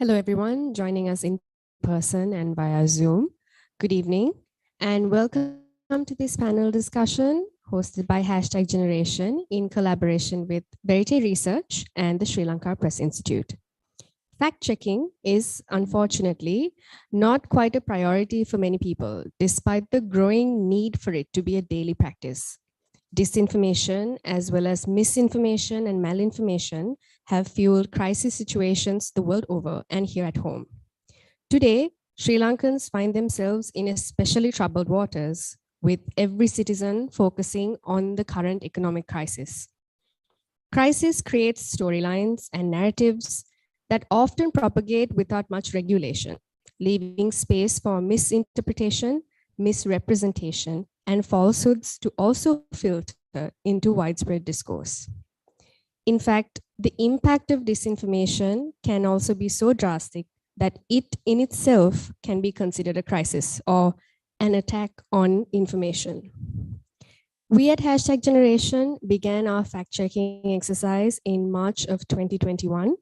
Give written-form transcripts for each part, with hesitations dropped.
Hello, everyone joining us in person and via Zoom. Good evening and welcome to this panel discussion hosted by #Generation in collaboration with Verite Research and the Sri Lanka Press Institute. Fact-checking is unfortunately not quite a priority for many people, despite the growing need for it to be a daily practice. Disinformation, as well as misinformation and malinformation, have fueled crisis situations the world over and here at home. Today, Sri Lankans find themselves in especially troubled waters, with every citizen focusing on the current economic crisis. Crisis creates storylines and narratives that often propagate without much regulation, leaving space for misinterpretation, misrepresentation, and falsehoods to also filter into widespread discourse. In fact, the impact of disinformation can also be so drastic that it in itself can be considered a crisis or an attack on information. We at #Generation began our fact-checking exercise in March of 2021.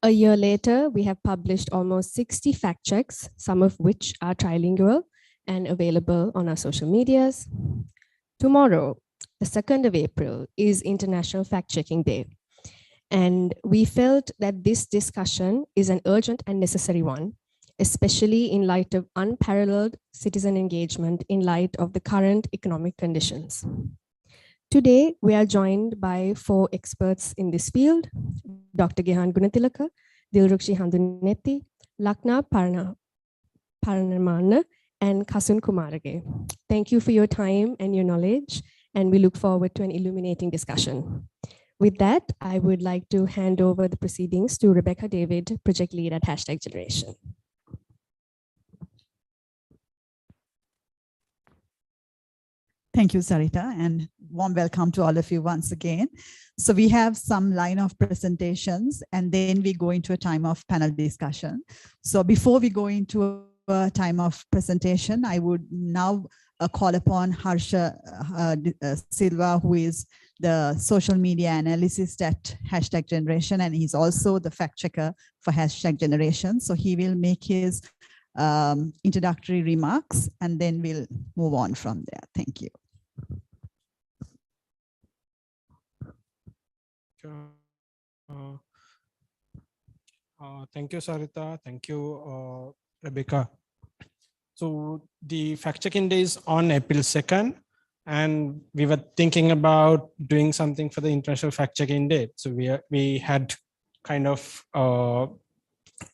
A year later, we have published almost 60 fact checks, some of which are trilingual and available on our social medias. Tomorrow, the 2nd of April, is International Fact-Checking Day. And we felt that this discussion is an urgent and necessary one, especially in light of unparalleled citizen engagement in light of the current economic conditions. Today, we are joined by 4 experts in this field: Dr. Gehan Gunatilaka, Dilrukshi Handunetti, Lakna Pranamana, and Kasun Kumarage. Thank you for your time and your knowledge, and we look forward to an illuminating discussion. With that, I would like to hand over the proceedings to Rebecca David, project lead at #Generation. Thank you, Sarita, and warm welcome to all of you once again. So we have some line of presentations, and then we go into a time of panel discussion. So before we go into a time of presentation, I would now call upon Harsha Silva, who is the social media analyst at #Generation, and he's also the fact checker for #Generation. So he will make his introductory remarks, and then we'll move on from there. Thank you. Thank you, Sarita. Thank you, Rebecca. So the fact-checking day is on April 2nd, and we were thinking about doing something for the International Fact-Checking Day. So we had kind of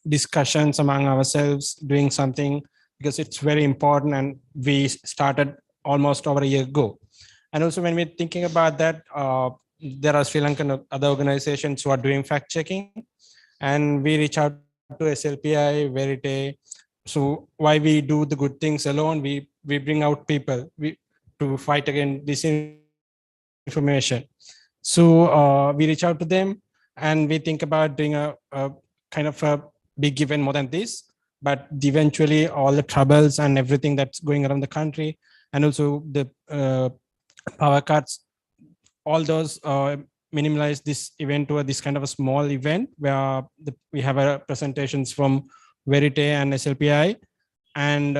discussions among ourselves, doing something because it's very important, and we started almost over a year ago. And also when we're thinking about that, there are Sri Lankan other organizations who are doing fact-checking, and we reach out to SLPI, Verite. So why we do the good things alone, we bring out people to fight against disinformation. So we reach out to them, and we think about doing a kind of a big event more than this, but eventually all the troubles and everything that's going around the country, and also the power cuts, all those minimize this event to this kind of a small event where we have presentations from Verite and SLPI, and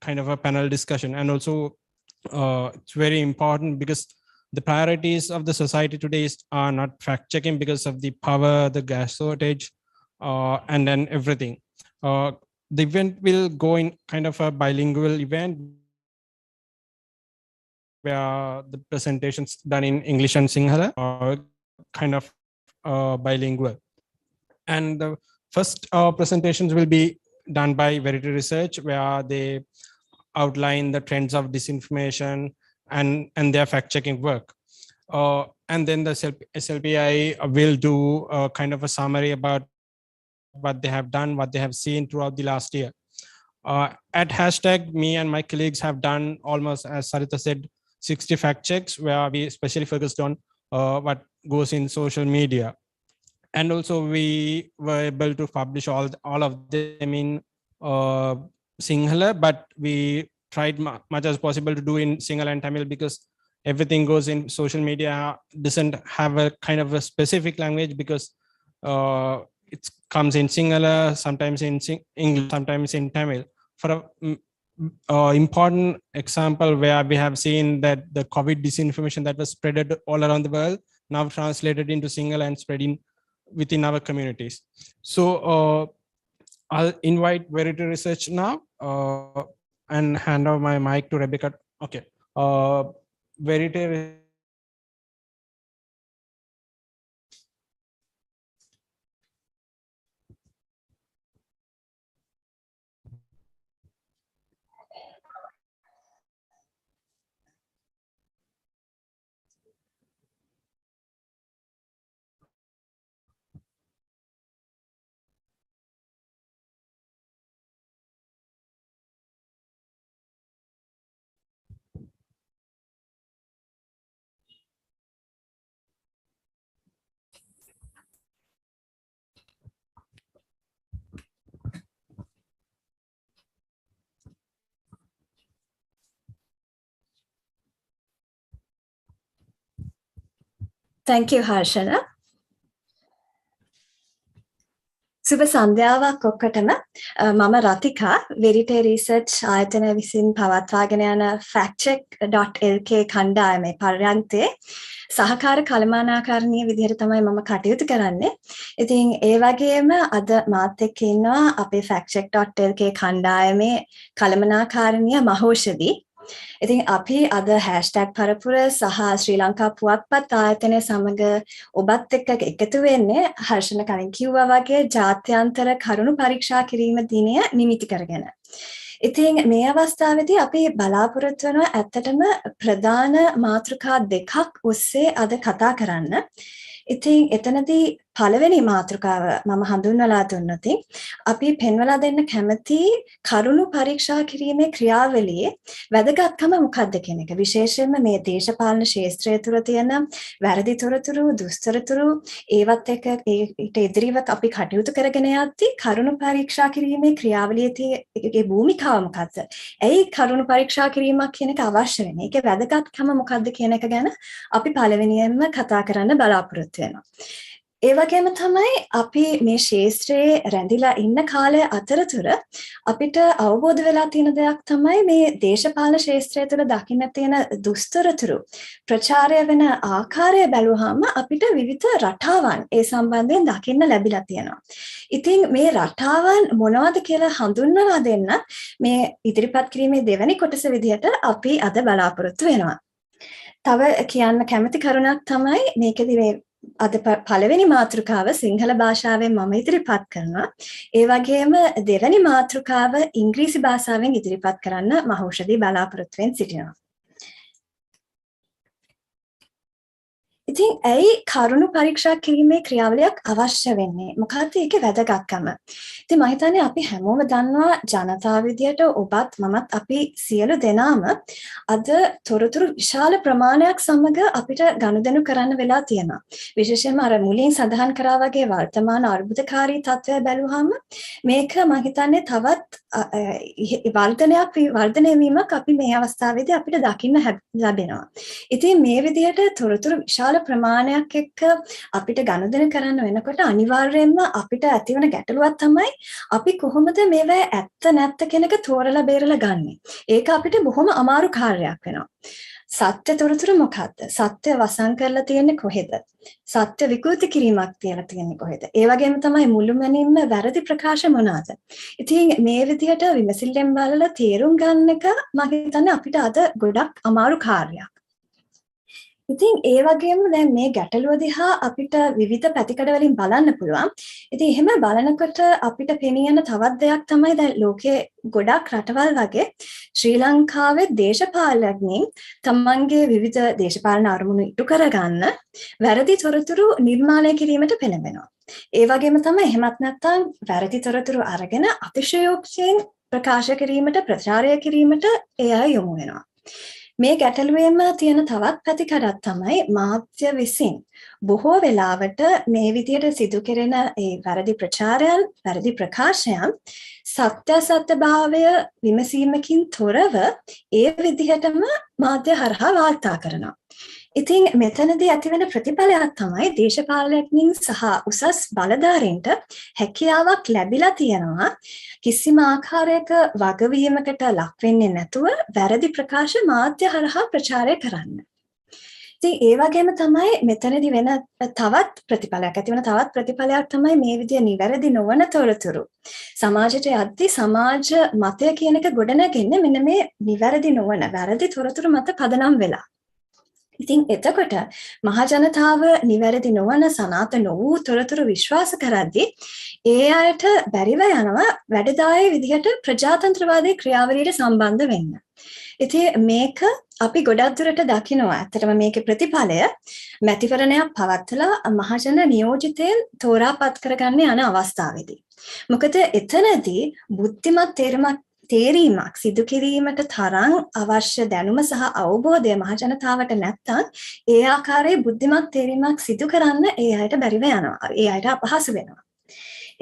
kind of a panel discussion. And also it's very important because the priorities of the society today are not fact-checking because of the power, the gas shortage, and then everything. The event will go in kind of a bilingual event where the presentations done in English and Sinhala are kind of bilingual. And the first presentations will be done by Verite Research, where they outline the trends of disinformation and their fact-checking work. And then the SLPI will do a kind of a summary about what they have done, what they have seen throughout the last year. At #, me and my colleagues have done almost, as Sarita said, 60 fact checks, where we especially focused on what goes in social media. And also we were able to publish all of them in Sinhala, but we tried much as possible to do in Sinhala and Tamil because everything goes in social media doesn't have a kind of a specific language, because it comes in Sinhala, sometimes in English, sometimes in Tamil. For a important example where we have seen that the COVID disinformation that was spread all around the world now translated into Sinhala and spreading within our communities. So I'll invite Verity Research now and hand over my mic to Rebecca. Okay. Verity. Thank you, Harshana. සුබ සන්ධ්‍යාවක් ඔක්කොටම මම රතිකා වෙරිටේ research ආයතනය විසින් පවත්වාගෙන යන factcheck.lk කණ්ඩායමේ පර්යන්තයේ සහකාර කළමනාකරණීය විදිහට තමයි මම කටයුතු කරන්නේ. ඉතින් ඒ වගේම අද මාත් එක්ක ඉන්නවා අපේ factcheck.lk කණ්ඩායමේ කළමනාකරණීය මහෞෂධි. ඉතින් අපි අද hashtag පරපුර සහ ශ්‍රී ලංකා පුවත්පත් ආයතනය සමග ඔබත් එක්ක එකතු වෙන්නේ හර්ෂණ කලින් කිව්වා වගේ ජාත්‍යන්තර කරුණු පරීක්ෂා කිරීම දිනය නිමිති කරගෙන. ඉතින් මේ අවස්ථාවේදී අපි බලාපොරොත්තු වෙනවා ඇත්තටම ප්‍රධාන මාතෘකා දෙකක් ඔස්සේ අද කතා කරන්න. ඉතින් එතනදී පළවෙනි මාතෘකාව මම හඳුන්වලා දුන්නොත් අපි පෙන්වලා දෙන්න කැමති කරුණු පරීක්ෂා කිරීමේ ක්‍රියාවලියේ වැදගත්කම මොකක්ද කියන එක. විශේෂයෙන්ම මේ දේශපාලන ක්ෂේත්‍රය තුළ තියෙන වැරදි තොරතුරු, දුස්තොරතුරු ඒවත් එක්ක ඊට ඉදිරිව අපි කටයුතු කරගෙන යද්දී කරුණු පරීක්ෂා කිරීමේ ක්‍රියාවලියේ භූමිකාව මොකක්ද? ඇයි කරුණු පරීක්ෂා කිරීමක් කියන එක අවශ්‍ය වෙන්නේ? ඒකේ වැදගත්කම මොකක්ද කියන එක ගැන අපි පළවෙනියෙන්ම කතා කරන්න බලාපොරොත්තු වෙනවා. ඒ වගේම තමයි අපි මේ ශාස්ත්‍රයේ රැඳිලා ඉන්න කාලය අතරතුර අපිට අවබෝධ වෙලා තියෙන දෙයක් තමයි මේ දේශපාලන ශාස්ත්‍රය තුළ දකින්න තියෙන දුස්තොරතුරු ප්‍රචාරය වෙන ආකාරය බැලුවාම අපිට විවිධ රටාවන් ඒ සම්බන්ධයෙන් දකින්න ලැබිලා තියෙනවා. ඉතින් මේ රටාවන් මොනවද කියලා හඳුන්වලා දෙන්න මේ ඉදිරිපත් කිරීමේ දෙවැනි කොටස විදිහට අපි අද බලාපොරොත්තු වෙනවා. තව කියන්න කැමති කරුණක් තමයි මේකෙදි මේ අද පළවෙනි මාතෘකාව සිංහල භාෂාවෙන් මම ඉදිරිපත් කරනවා. ඒ වගේම දෙවැනි මාතෘකාව ඉංග්‍රීසි භාෂාවෙන් ඉදිරිපත් කරන්න මහෞෂධි බලාපොරොත්තු වෙමින් සිටිනවා. ඉතින් ඇයි කරුණු පරීක්ෂා කිරීමේ ක්‍රියාවලියක් අවශ්‍ය වෙන්නේ? මොකක්ද ඒකේ වැදගත්කම? ඉතින් මම හිතන්නේ අපි හැමෝම දන්නවා ජනතාව විදියට ඔබත් මමත් අපි සියලු දෙනාම අද තොරතුරු විශාල ප්‍රමාණයක් සමග අපිට ගනුදෙනු කරන්න වෙලා තියෙනවා. විශේෂයෙන්ම අර මුලින් සඳහන් කරා වගේ වර්තමාන අර්බුදකාරී තත්ත්වය බැලුවාම මේක මම හිතන්නේ තවත් වර්ධනය වීමක් අපි මේ අවස්ථාවේදී අපිට දකින්න ලැබෙනවා. ඉතින් මේ විදියට තොරතුරු විශාල ප්‍රමාණයක් එක්ක අපිට ගනුදෙනු කරන්න වෙනකොට අනිවාර්යයෙන්ම අපිට ඇතිවන ගැටලුවක් තමයි අපි කොහොමද මේවා ඇත්ත නැත්ත කියන එක තෝරලා බේරලා ගන්නෙ. ඒක අපිට බොහොම අමාරු කාර්යයක් වෙනවා. සත්‍ය තොරතුරු මොකක්ද? සත්‍ය වසන් කරලා තියෙන්නේ කොහෙද? සත්‍ය විකෘති කිරීමක් තියලා තියෙන්නේ කොහෙද? ඒ වගේම තමයි මුළුමනින්ම වැරදි ප්‍රකාශ මොනවාද? ඉතින් මේ විදිහට විමසිල්ලෙන් බලලා තේරුම් ගන්න එක මම හිතන්නේ අපිට අද ගොඩක් අමාරු කාර්යයක්. ඉතින් ඒ වගේම දැන් මේ ගැටලුව දිහා අපිට විවිධ පැතිකඩ වලින් බලන්න පුළුවන්. ඉතින් එහෙම බලනකොට අපිට පෙනී යන තවත් දෙයක් තමයි දැන් ලෝකේ ගොඩක් රටවල් වගේ ශ්‍රී ලංකාවේ දේශපාලඥයින් තමන්ගේ විවිධ දේශපාලන අරමුණු ඉටු කරගන්න වැරදි තොරතුරු නිර්මාණය කිරීමට පෙළඹෙනවා. ඒ වගේම තමයි එහෙමත් නැත්නම් වැරදි තොරතුරු අරගෙන අතිශයෝක්තියෙන් ප්‍රකාශ කිරීමට ප්‍රචාරය කිරීමට ඒ අය යොමු වෙනවා. මේ ගැටලුවේම තියෙන තවත් පැතිකඩක් තමයි මාධ්‍ය විසින් බොහෝ වෙලාවට මේ විදියට සිදු කෙරෙන ඒ වැරදි ප්‍රචාරයන්, වැරදි ප්‍රකාශයන් සත්‍යභාවය විමසීමකින් තොරව ඒ විදිහටම මාධ්‍ය හරහා වාර්තා කරනවා. ඉතින් මෙතනදී ඇතිවෙන ප්‍රතිඵලයක් තමයි දේශපාලකයන් සහ උසස් බලධාරීන්ට හැකියාවක් ලැබිලා තියෙනවා කිසිම ආකාරයක වගවීමකට ලක් වෙන්නේ නැතුව වැරදි ප්‍රකාශ මාධ්‍ය හරහා ප්‍රචාරය කරන්න. ඉතින් ඒ වගේම තමයි මෙතනදී වෙන තවත් ප්‍රතිඵලයක් ඇතිවන තවත් ප්‍රතිඵලයක් තමයි මේ විදිය නිවැරදි නොවන තොරතුරු සමාජයට යද්දී සමාජ මතය කියන එක ගොඩනගන්නේ මෙන්න මේ නිවැරදි නොවන වැරදි තොරතුරු මත පදනම් වෙලා. ඉතින් එතකොට මහ ජනතාව නිවැරදි නොවන සනාත නොවූ තොරතුරු විශ්වාස කරද්දී ඒ අයට බැරිව යනවා වැඩදායී විදිහට ප්‍රජාතන්ත්‍රවාදී ක්‍රියාවලියට සම්බන්ධ වෙන්න. ඉතින් මේක අපි ගොඩක් දුරට දකිනවා. ඇත්තටම මේකේ ප්‍රතිඵලය මැතිවරණයක් පවත්වලා මහජන නියෝජිතයන් තෝරාපත් කරගන්න යන අවස්ථාවේදී. මොකද එතනදී බුද්ධිමත් තේරීමක් සිදු කිරීමට තරම් අවශ්‍ය දැනුම සහ අවබෝධය මහජනතාවට නැත්නම් ඒ ආකාරයේ බුද්ධිමත් තේරීමක් සිදු කරන්න ඒ අයට බැරිව යනවා. ඒ අයට අපහසු වෙනවා.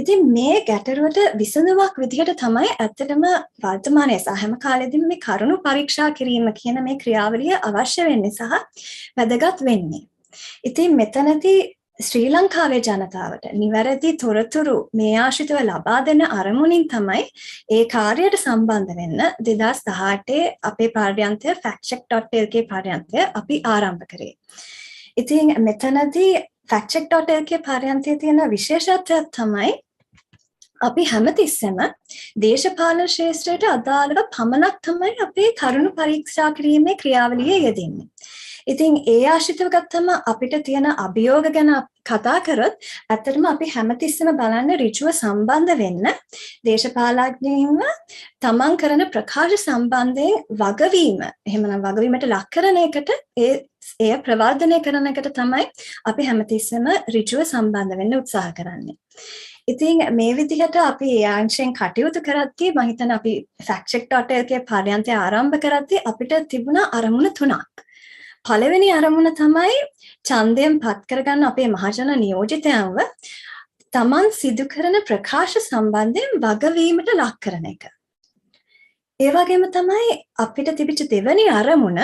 ඉතින් මේ ගැටලුවට විසඳුමක් විදිහට තමයි ඇත්තටම වර්තමානයේ සහ හැම කාලෙදිම මේ කරුණු පරීක්ෂා කිරීම කියන මේ ක්‍රියාවලිය අවශ්‍ය වෙන්නේ සහ වැදගත් වෙන්නේ. ඉතින් මෙතනදී ශ්‍රී ලංකාවේ ජනතාවට නිවැරදි තොරතුරු මේ ආශ්‍රිතව ලබා දෙන අරමුණින් තමයි ඒ කාර්යයට සම්බන්ධ වෙන්න 2018 අපේ පාර්ලිමේන්තය factcheck.lk පාර්ලිමේන්තය අපි ආරම්භ කරේ. ඉතින් මෙතනදී factcheck.lk පාර්ලිමේන්තයේ තියෙන විශේෂත්වයක් තමයි අපි හැමතිස්සෙම දේශපාලන ශාස්ත්‍රයට අදාළව පමණක් තමයි අපේ කරුණු පරීක්ෂා කිරීමේ ක්‍රියාවලියේ යෙදෙන්නේ. ඉතින් ඒ ආශ්‍රිතව ගත්තම අපිට තියෙන අභියෝග ගැන කතා කරොත් ඇත්තටම අපි හැමතිස්සෙම බලන්න ඍජුව සම්බන්ධ වෙන්න දේශපාලඥයින්ව තමන් කරන ප්‍රකාශ සම්බන්ධයෙන් වගවීම එහෙමනම් වගවීමට ලක් කරන එකට එය ප්‍රවර්ධනය කරන එකට තමයි අපි හැමතිස්සෙම ඍජුව සම්බන්ධ වෙන්න උත්සාහ කරන්නේ. ඉතින් මේ විදිහට අපි ඒ අංශයෙන් කටයුතු කරද්දී මම හිතන්නේ අපි factcheck.lk පාර්ලිමේන්තය ආරම්භ කරද්දී අපිට තිබුණා අරමුණ තුනක්. පළවෙනි අරමුණ තමයි ඡන්දයෙන් පත් කරගන්න අපේ මහජන නියෝජිතයන්ව තමන් සිදු කරන ප්‍රකාශ සම්බන්ධයෙන් වගවීමට ලක් කරන එක. ඒ වගේම තමයි අපිට තිබිච්ච දෙවෙනි අරමුණ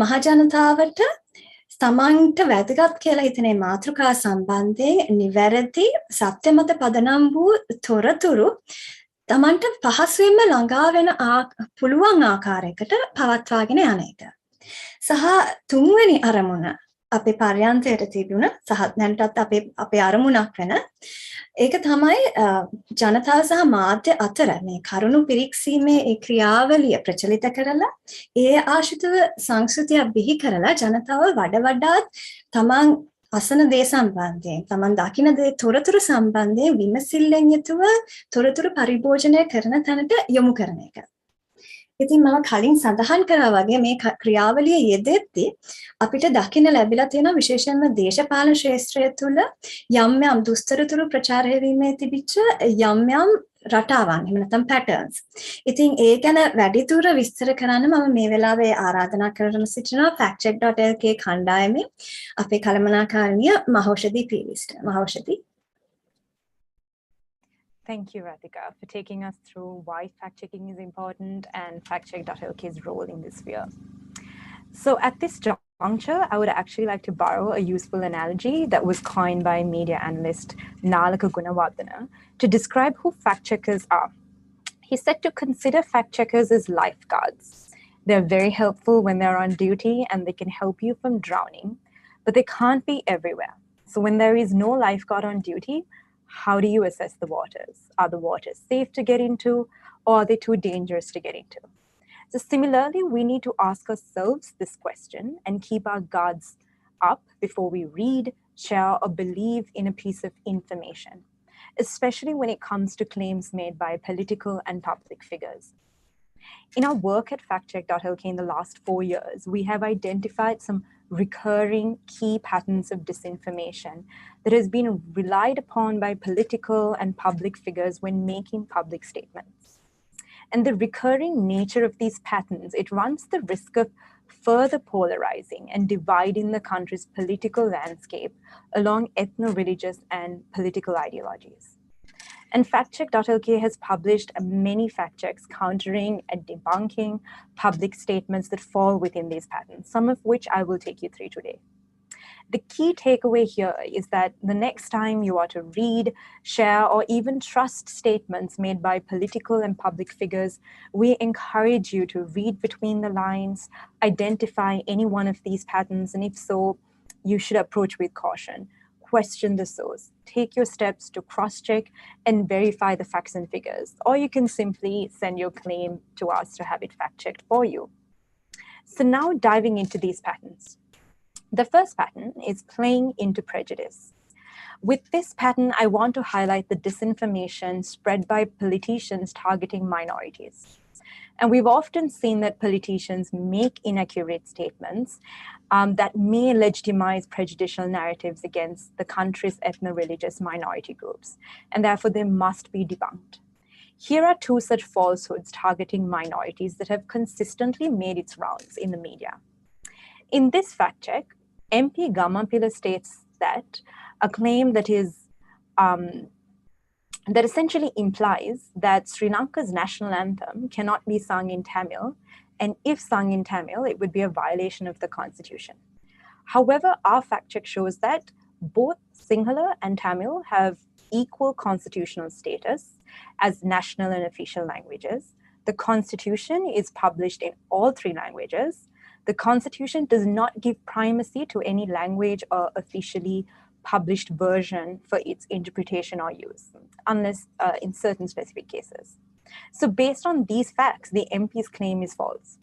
මහජනතාවට තමන්ට වැදගත් කියලා හිතන මාතෘකා සම්බන්ධයෙන් නිවැරදි සත්‍ය මත පදනම් වූ තොරතුරු තමන්ට පහසුවෙන්ම ළඟා වෙන පුළුවන් ආකාරයකට පවත්වාගෙන යන එක. සහ තුන්වෙනි අරමුණ අපේ පාර්ලිමේන්තයට තිබුණ සහ දැනටත් අපේ අරමුණක් වෙන ඒක තමයි ජනතාව සහ මාධ්‍ය අතර මේ කරුණු පිරික්සීමේ ඒ ක්‍රියාවලිය ප්‍රචලිත කරලා ඒ ආශ්‍රිතව සංස්කෘතිය බිහි කරලා ජනතාව වඩාත් තමන් අසන දේ සම්බන්ධයෙන් තමන් දකින දේ තොරතුරු සම්බන්ධයෙන් විමසිල්ලෙන් යුතුව තොරතුරු පරිභෝජනය කරන තැනට යොමු කරන එක. ඉතින් මම කලින් සඳහන් කරා වගේ මේ ක්‍රියාවලිය යෙදෙද්දී අපිට දකින්න ලැබිලා තියෙන විශේෂයෙන්ම දේශපාලන ශාස්ත්‍රය තුළ යම් දුස්තරතුරු ප්‍රචාරය වීමේ තිබිච්ච යම් රටාවන් එහෙම නැත්නම් පැටර්න්ස්. ඉතින් ඒ ගැන වැඩිදුර විස්තර කරන්න මම මේ වෙලාවේ ආරාධනා කරන සිටිනවා factcheck.lk කණ්ඩායමේ අපේ කළමනාකාරිනිය මහෞෂධි පීරිස්ට. මහෞෂධි. Thank you, Radhika, for taking us through why fact-checking is important and factcheck.lk's role in this sphere. So at this juncture, I would actually like to borrow a useful analogy that was coined by media analyst Lanka to describe who fact-checkers are. He said to consider fact-checkers as lifeguards. They're very helpful when they're on duty and they can help you from drowning, but they can't be everywhere. So when there is no lifeguard on duty, how do you assess the waters? Are the waters safe to get into, or are they too dangerous to get into? So similarly, we need to ask ourselves this question and keep our guards up before we read, share, or believe in a piece of information, especially when it comes to claims made by political and public figures. In our work at factcheck.lk in the last 4 years, we have identified some recurring key patterns of disinformation that has been relied upon by political and public figures when making public statements. And the recurring nature of these patterns, it runs the risk of further polarizing and dividing the country's political landscape along ethno-religious and political ideologies. And factcheck.lk has published many fact checks countering and debunking public statements that fall within these patterns, some of which I will take you through today. The key takeaway here is that the next time you are to read, share, or even trust statements made by political and public figures, we encourage you to read between the lines, identify any one of these patterns, and if so, you should approach with caution. Question the source, take your steps to cross-check and verify the facts and figures, or you can simply send your claim to us to have it fact-checked for you. So now diving into these patterns. The first pattern is playing into prejudice. With this pattern, I want to highlight the disinformation spread by politicians targeting minorities. And we've often seen that politicians make inaccurate statements that may legitimize prejudicial narratives against the country's ethno-religious minority groups, and therefore they must be debunked. Here are two such falsehoods targeting minorities that have consistently made its rounds in the media. In this fact check, MP Gamampila states that a claim that is that essentially implies that Sri Lanka's national anthem cannot be sung in Tamil, and if sung in Tamil, it would be a violation of the constitution. However, our fact check shows that both Sinhala and Tamil have equal constitutional status as national and official languages. The constitution is published in all three languages. The constitution does not give primacy to any language or officially published version for its interpretation or use, unless in certain specific cases. So based on these facts, the MP's claim is false.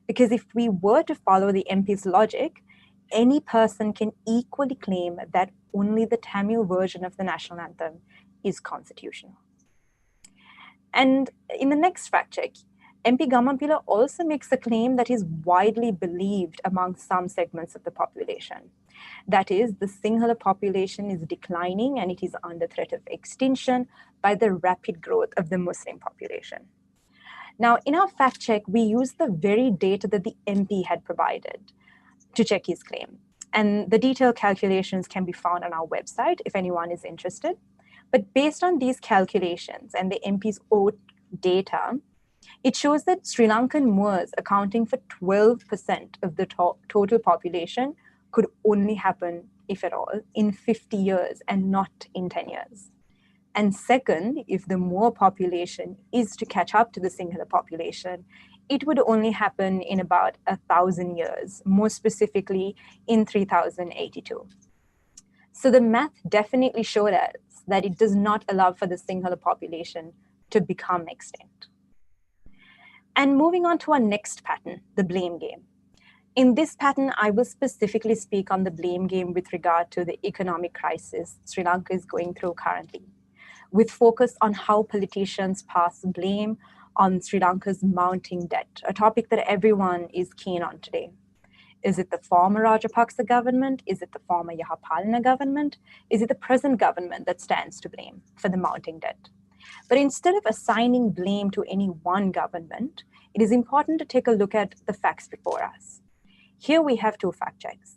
Because if we were to follow the MP's logic, any person can equally claim that only the Tamil version of the national anthem is constitutional. And in the next fact check, MP Gamampila also makes a claim that is widely believed among some segments of the population. That is, the Sinhala population is declining and it is under threat of extinction by the rapid growth of the Muslim population. Now, in our fact check, we used the very data that the MP had provided to check his claim. And the detailed calculations can be found on our website if anyone is interested. But based on these calculations and the MP's own data, it shows that Sri Lankan Moors accounting for 12% of the total population could only happen, if at all, in 50 years and not in 10 years. And second, if the Moor population is to catch up to the Sinhala population, it would only happen in about 1,000 years, more specifically in 3082. So the math definitely showed us that it does not allow for the Sinhala population to become extinct. And moving on to our next pattern, the blame game. In this pattern, I will specifically speak on the blame game with regard to the economic crisis Sri Lanka is going through currently, with focus on how politicians pass blame on Sri Lanka's mounting debt, a topic that everyone is keen on today. Is it the former Rajapaksa government? Is it the former Yahapalana government? Is it the present government that stands to blame for the mounting debt? But instead of assigning blame to any one government, it is important to take a look at the facts before us. Here we have two fact checks.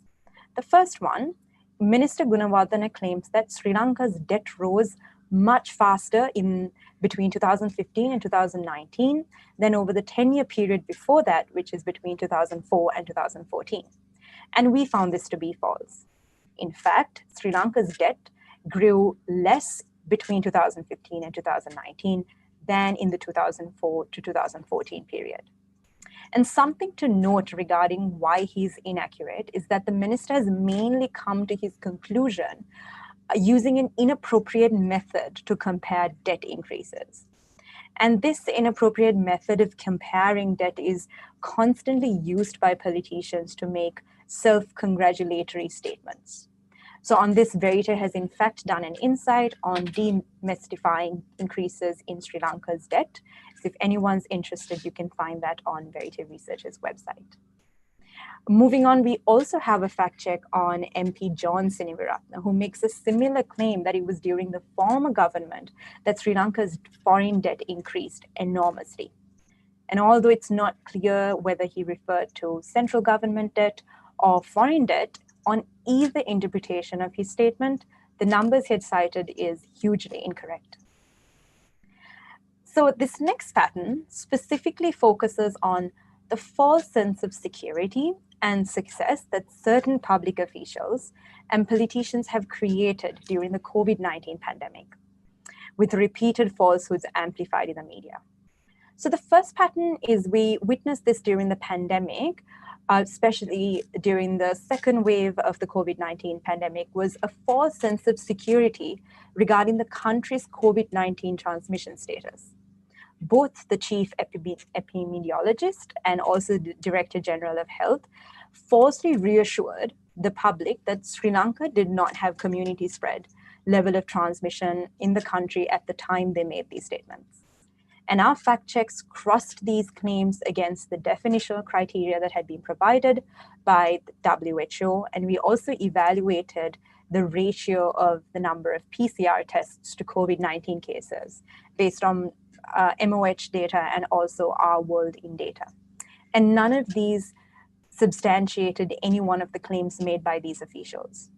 The first one, Minister Gunawardena claims that Sri Lanka's debt rose much faster in between 2015 and 2019 than over the 10-year period before that, which is between 2004 and 2014. And we found this to be false. In fact, Sri Lanka's debt grew less between 2015 and 2019 than in the 2004 to 2014 period. And something to note regarding why he's inaccurate is that the minister has mainly come to his conclusion using an inappropriate method to compare debt increases. And this inappropriate method of comparing debt is constantly used by politicians to make self-congratulatory statements. So on this, Verite has in fact done an insight on demystifying increases in Sri Lanka's debt. So if anyone's interested, you can find that on Verite Research's website. Moving on, we also have a fact check on MP John Siniviratne, who makes a similar claim that it was during the former government that Sri Lanka's foreign debt increased enormously. And although it's not clear whether he referred to central government debt or foreign debt, on either interpretation of his statement, the numbers he had cited is hugely incorrect. So this next pattern specifically focuses on the false sense of security and success that certain public officials and politicians have created during the COVID-19 pandemic, with repeated falsehoods amplified in the media. So the first pattern is we witnessed this during the pandemic, especially during the second wave of the COVID-19 pandemic, was a false sense of security regarding the country's COVID-19 transmission status. Both the chief epidemiologist and also the Director General of Health falsely reassured the public that Sri Lanka did not have community spread level of transmission in the country at the time they made these statements. And our fact checks crossed these claims against the definitional criteria that had been provided by the WHO. And we also evaluated the ratio of the number of PCR tests to COVID-19 cases based on MOH data and also our world in data. And none of these substantiated any one of the claims made by these officials.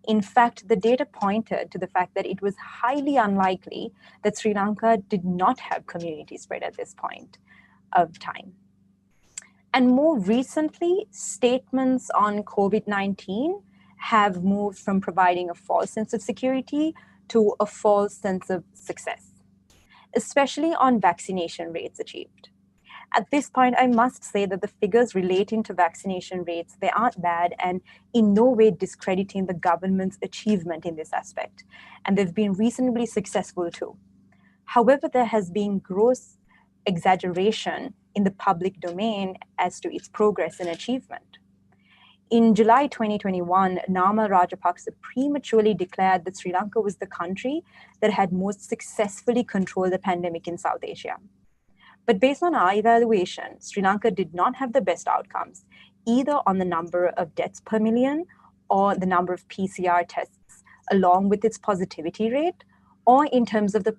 In fact, the data pointed to the fact that it was highly unlikely that Sri Lanka did not have community spread at this point of time. And more recently, statements on COVID-19 have moved from providing a false sense of security to a false sense of success, especially on vaccination rates achieved. At this point, I must say that the figures relating to vaccination rates, they aren't bad and in no way discrediting the government's achievement in this aspect. And they've been reasonably successful too. However, there has been gross exaggeration in the public domain as to its progress and achievement. In July 2021, Nama Rajapaksa prematurely declared that Sri Lanka was the country that had most successfully controlled the pandemic in South Asia. But based on our evaluation, Sri Lanka did not have the best outcomes, either on the number of deaths per million or the number of PCR tests, along with its positivity rate, or in terms of the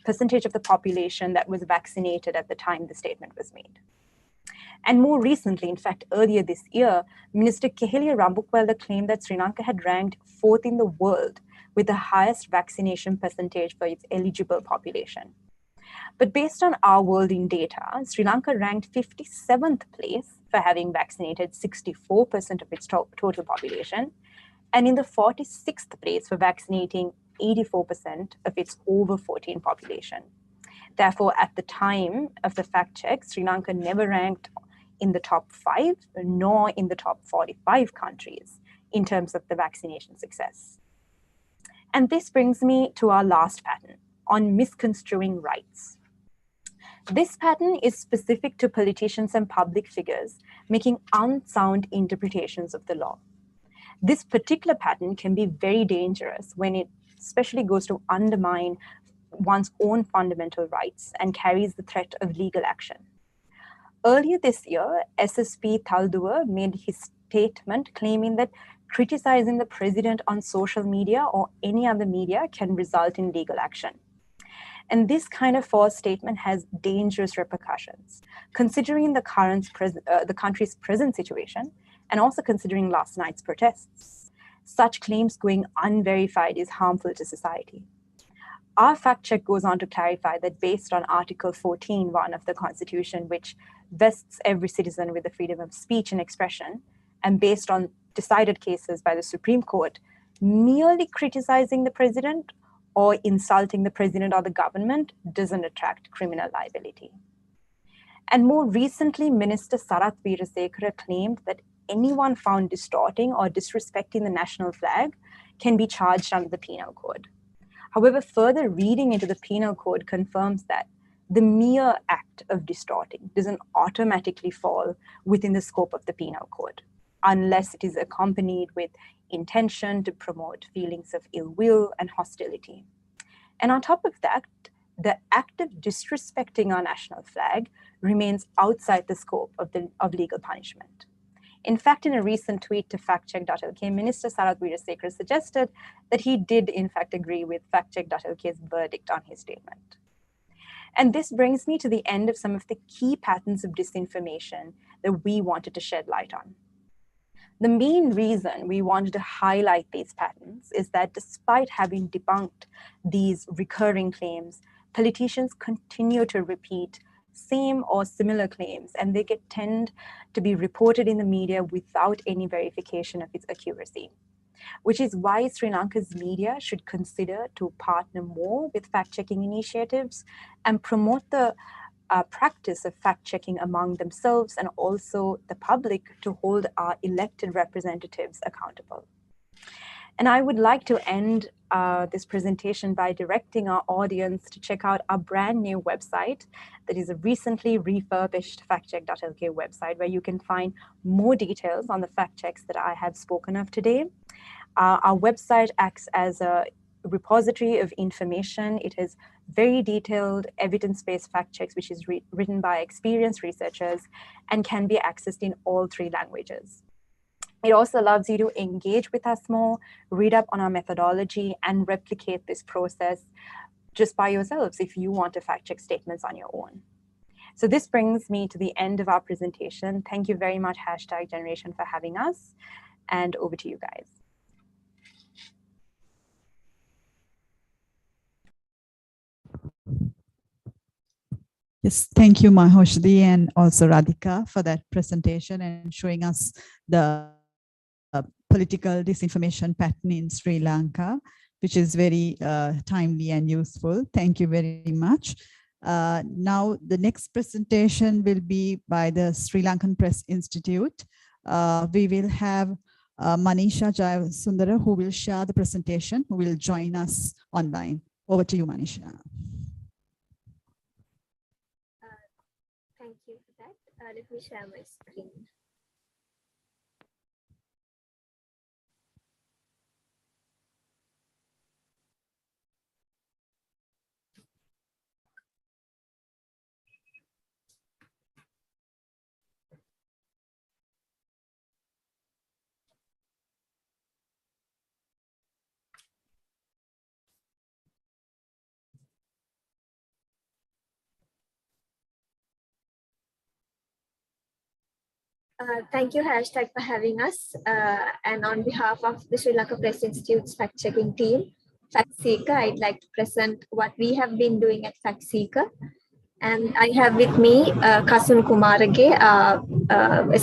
percentage of the population that was vaccinated at the time the statement was made. And more recently, in fact, earlier this year, Minister Kehelia Rambukwala claimed that Sri Lanka had ranked 4th in the world with the highest vaccination percentage for its eligible population. But based on our world in data, Sri Lanka ranked 57th place for having vaccinated 64% of its total population, and in the 46th place for vaccinating 84% of its over 14 population. Therefore, at the time of the fact check, Sri Lanka never ranked in the top 5, nor in the top 45 countries in terms of the vaccination success. And this brings me to our last pattern on misconstruing rights. This pattern is specific to politicians and public figures making unsound interpretations of the law. This particular pattern can be very dangerous when it especially goes to undermine one's own fundamental rights and carries the threat of legal action. Earlier this year, SSP Thalduwa made his statement claiming that criticizing the president on social media or any other media can result in legal action. And this kind of false statement has dangerous repercussions, considering the country's present situation and also considering last night's protests. Such claims going unverified is harmful to society. Our fact check goes on to clarify that based on Article 14(1) of the Constitution, which vests every citizen with the freedom of speech and expression, and based on decided cases by the Supreme Court, merely criticizing the president or insulting the president or the government doesn't attract criminal liability. And more recently, Minister Sarath Weerasekara claimed that anyone found distorting or disrespecting the national flag can be charged under the Penal Code. However, further reading into the Penal Code confirms that the mere act of distorting doesn't automatically fall within the scope of the Penal Code, unless it is accompanied with intention to promote feelings of ill will and hostility. And on top of that, the act of disrespecting our national flag remains outside the scope of legal punishment. In fact, in a recent tweet to factcheck.lk, Minister Sarath Weerasekara suggested that he did in fact agree with factcheck.lk's verdict on his statement. And this brings me to the end of some of the key patterns of disinformation that we wanted to shed light on. The main reason we wanted to highlight these patterns is that despite having debunked these recurring claims, politicians continue to repeat same or similar claims, and they tend to be reported in the media without any verification of its accuracy, which is why Sri Lanka's media should consider to partner more with fact-checking initiatives and promote the practice of fact-checking among themselves and also the public to hold our elected representatives accountable. And I would like to end this presentation by directing our audience to check out our brand new website that is a recently refurbished factcheck.lk website, where you can find more details on the fact checks that I have spoken of today. Our website acts as a repository of information. It has very detailed evidence-based fact checks, which is written by experienced researchers and can be accessed in all 3 languages. It also allows you to engage with us more, read up on our methodology, and replicate this process just by yourselves if you want to fact check statements on your own. So this brings me to the end of our presentation. Thank you very much, #Generation, for having us, and over to you guys. Yes, thank you, Mahoshdi, and also Radhika for that presentation and showing us the political disinformation pattern in Sri Lanka, which is very timely and useful. Thank you very much. Now, the next presentation will be by the Sri Lankan Press Institute. We will have Manisha Jayasundara, who will share the presentation, who will join us online. Over to you, Manisha. Thank you for that. Let me share my screen. Thank you, #, for having us. And on behalf of the Sri Lanka Press Institute's fact-checking team, FactSeeker, I'd like to present what we have been doing at FactSeeker. And I have with me Kasun Kumarage,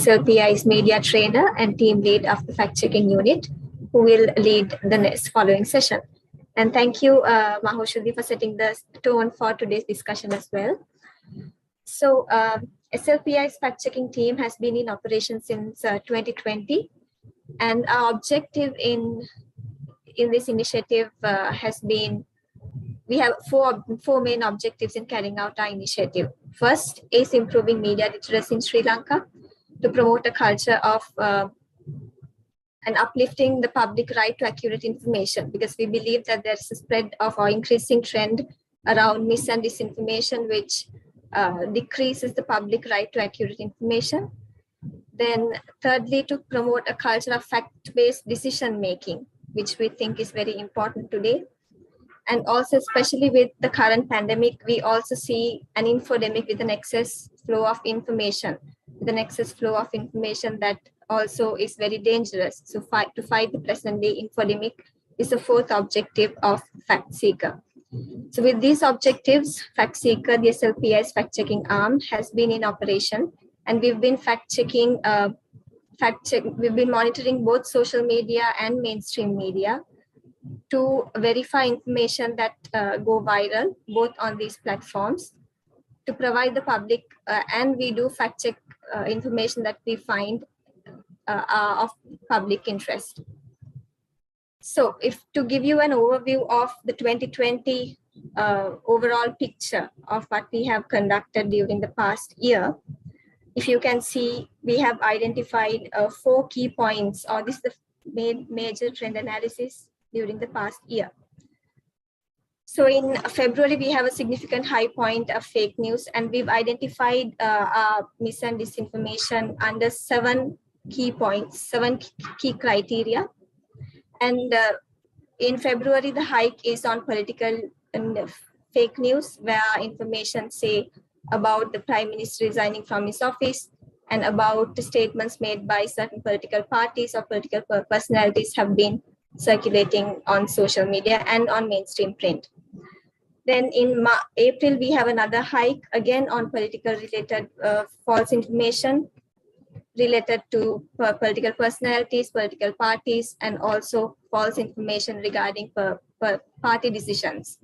SLPI's media trainer and team lead of the fact-checking unit, who will lead the next following session. And thank you, Mahoshdi, for setting the tone for today's discussion as well. So SLPI's fact-checking team has been in operation since 2020, and our objective in this initiative has been, we have four main objectives in carrying out our initiative. First is improving media literacy in Sri Lanka to promote a culture of and uplifting the public right to accurate information, because we believe that there's a spread of our increasing trend around mis and disinformation, which decreases the public right to accurate information. Then thirdly, to promote a culture of fact-based decision-making, which we think is very important today. And also, especially with the current pandemic, we also see an infodemic with an excess flow of information, that also is very dangerous. So to fight the present day infodemic is the fourth objective of FactSeeker. So with these objectives, FactSeeker, the SLPI's fact-checking arm, has been in operation, and we've been we've been monitoring both social media and mainstream media to verify information that go viral, both on these platforms, to provide the public, and we do fact-check information that we find are of public interest. So to give you an overview of the 2020 overall picture of what we have conducted during the past year, if you can see, we have identified 4 key points, or this is the major trend analysis during the past year. So in February, we have a significant high point of fake news, and we've identified mis and disinformation under 7 key points, 7 key criteria. And in February, the hike is on political and fake news, where information say about the Prime Minister resigning from his office and about the statements made by certain political parties or political personalities have been circulating on social media and on mainstream print. Then in April, we have another hike again on political related false information related to political personalities, political parties, and also false information regarding party decisions.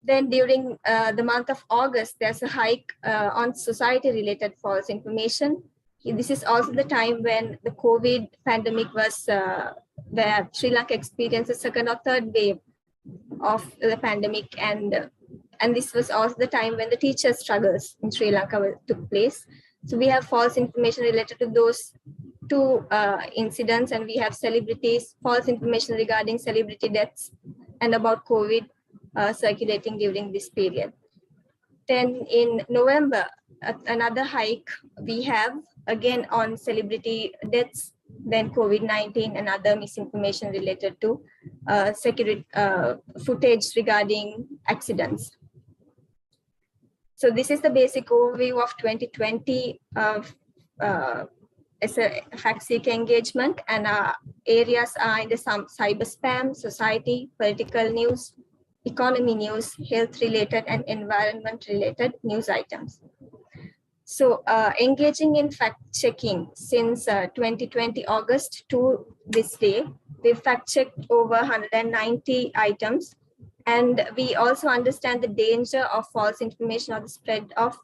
Then during the month of August, there's a hike on society-related false information. This is also the time when the COVID pandemic was, where Sri Lanka experienced a second or third wave of the pandemic, and this was also the time when the teacher struggles in Sri Lanka took place. So we have false information related to those two incidents, and we have celebrities, false information regarding celebrity deaths and about COVID circulating during this period. Then in November, another hike we have again on celebrity deaths, then COVID-19 and other misinformation related to security footage regarding accidents. So this is the basic overview of 2020 as a fact-seeker engagement, and our areas are in the cyber spam, society, political news, economy news, health-related and environment-related news items. So engaging in fact-checking since 2020 August to this day, we fact-checked over 190 items, and we also understand the danger of false information or the spread of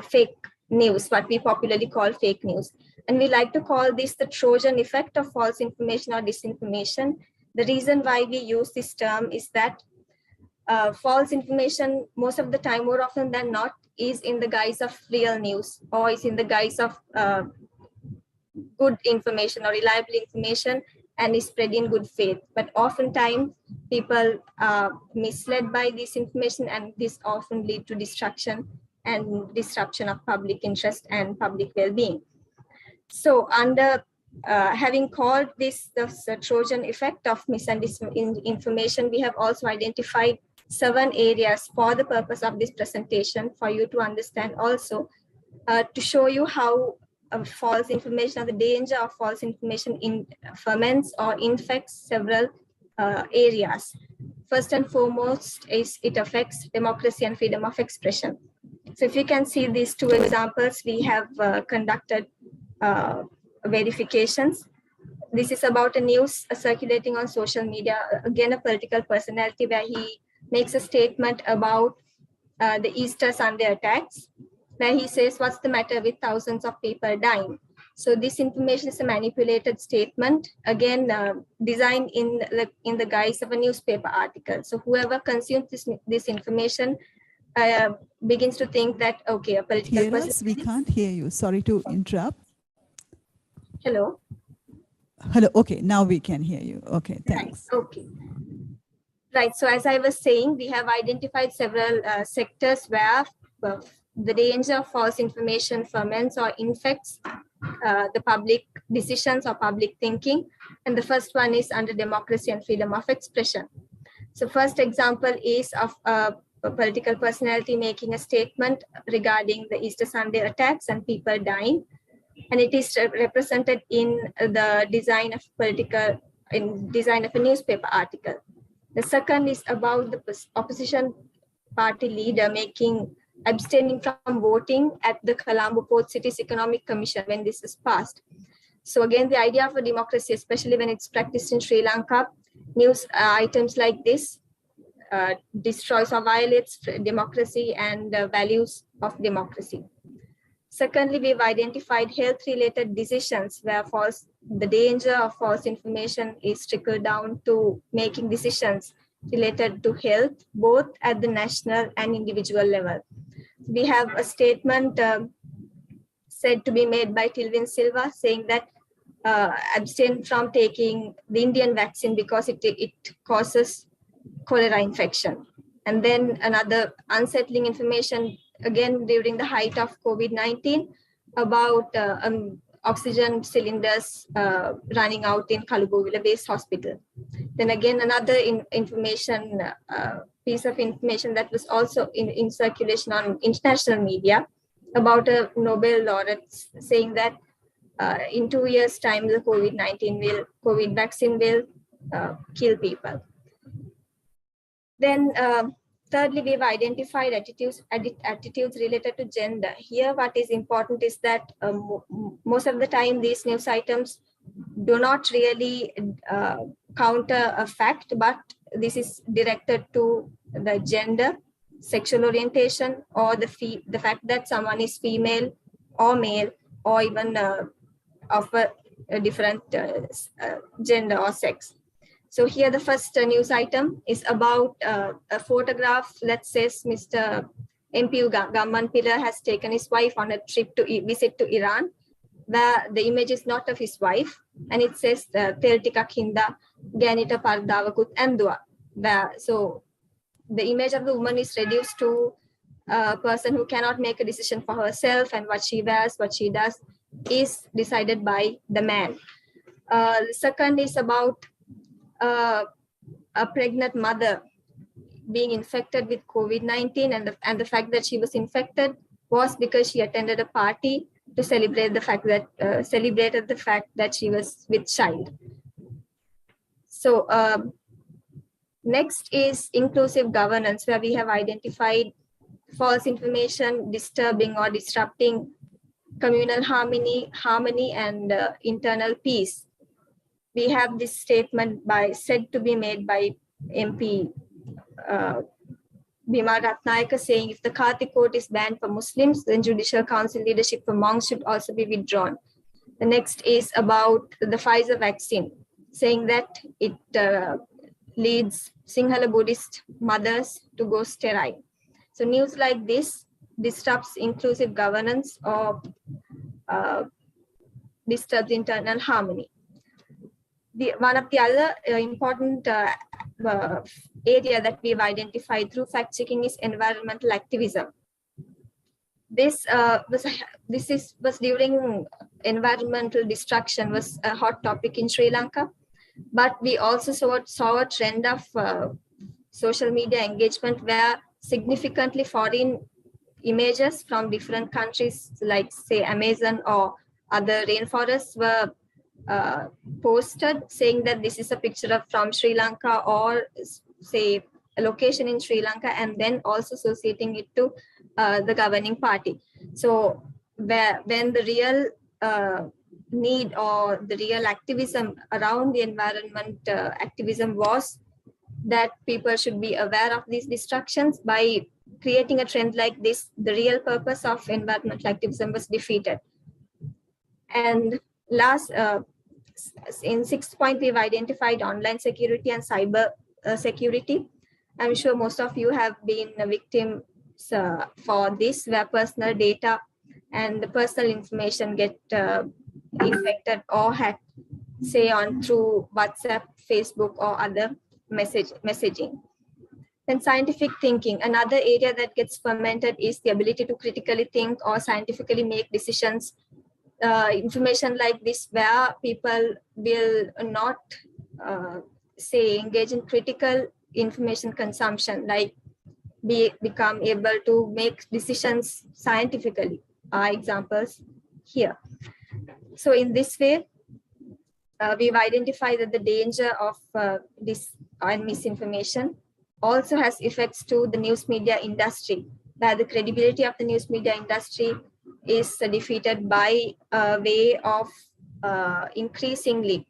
fake news, what we popularly call fake news. And we like to call this the Trojan effect of false information or disinformation. The reason why we use this term is that false information, most of the time, more often than not, is in the guise of real news, or is in the guise of good information or reliable information, and is spread in good faith. But oftentimes people are misled by this information, and this often lead to destruction and disruption of public interest and public well-being. So under having called this the Trojan effect of misinformation, we have also identified 7 areas for the purpose of this presentation for you to understand, also to show you how false information or the danger of false information ferments or infects several areas. First and foremost is it affects democracy and freedom of expression. So if you can see these 2 examples, we have conducted verifications. This is about a news circulating on social media, again a political personality, where he makes a statement about the Easter Sunday attacks, where he says, what's the matter with thousands of people dying? So this information is a manipulated statement, again designed in the guise of a newspaper article. So whoever consumes this information begins to think that, okay, a political person. We can't hear you. Sorry to interrupt. Hello. Hello. Okay, now we can hear you. Okay, thanks. Right. Okay. Right. So as I was saying, we have identified several sectors where the danger of false information ferments or infects the public decisions or public thinking. And the first one is under democracy and freedom of expression. So first example is of a political personality making a statement regarding the Easter Sunday attacks and people dying. And it is represented in the design of a newspaper article. The second is about the opposition party leader abstaining from voting at the Colombo Port City's Economic Commission when this is passed. So again, the idea of a democracy, especially when it's practiced in Sri Lanka, news items like this destroys or violates democracy and values of democracy. Secondly, we've identified health-related decisions where the danger of false information is trickled down to making decisions related to health, both at the national and individual level. We have a statement said to be made by Tilvin Silva saying that abstain from taking the Indian vaccine because it causes cholera infection. And then another unsettling information, again during the height of COVID-19, about oxygen cylinders running out in Kalubowila-based hospital. Then again, another piece of information that was also in circulation on international media about a Nobel laureate saying that in 2 years' time, the COVID vaccine will kill people. Then thirdly, we've identified attitudes related to gender. Here, what is important is that most of the time, these news items do not really counter a fact, but this is directed to the gender, sexual orientation, or the fact that someone is female or male, or even of a different gender or sex. So here the first news item is about a photograph that says Mr. MP Gammanpila has taken his wife on a trip to visit to Iran, where the image is not of his wife, and it says Tel tikak hinda ganita pardawakut andua. So the image of the woman is reduced to a person who cannot make a decision for herself, and what she wears, what she does is decided by the man. The second is about a pregnant mother being infected with COVID-19, and the fact that she was infected was because she attended a party to celebrate the fact that celebrated the fact that she was with child. So next is inclusive governance, where we have identified false information disturbing or disrupting communal harmony and internal peace. We have this statement said to be made by MP Bhima Ratnayaka saying, if the Kartik court is banned for Muslims, then judicial council leadership for monks should also be withdrawn. The next is about the Pfizer vaccine, saying that it leads Sinhala Buddhist mothers to go sterile. So news like this disrupts inclusive governance or disturbs internal harmony. One of the other important area that we've identified through fact-checking is environmental activism. This was during environmental destruction was a hot topic in Sri Lanka, but we also saw a trend of social media engagement where significantly foreign images from different countries, like say Amazon or other rainforests, were posted saying that this is a picture from Sri Lanka, or say a location in Sri Lanka, and then also associating it to the governing party. So when the real need or the real activism around the environment activism was that people should be aware of these destructions, by creating a trend like this, the real purpose of environmental activism was defeated. And last, in 6th point, we've identified online security and cyber security. I'm sure most of you have been victims for this, where personal data and the personal information get infected or hacked, say through WhatsApp, Facebook, or other messaging. Then scientific thinking, another area that gets fermented is the ability to critically think or scientifically make decisions. Information like this, where people will not say engage in critical information consumption, like become able to make decisions scientifically, are examples here. So in this way, we've identified that the danger of this and misinformation also has effects to the news media industry, where the credibility of the news media industry is defeated by a way of increasingly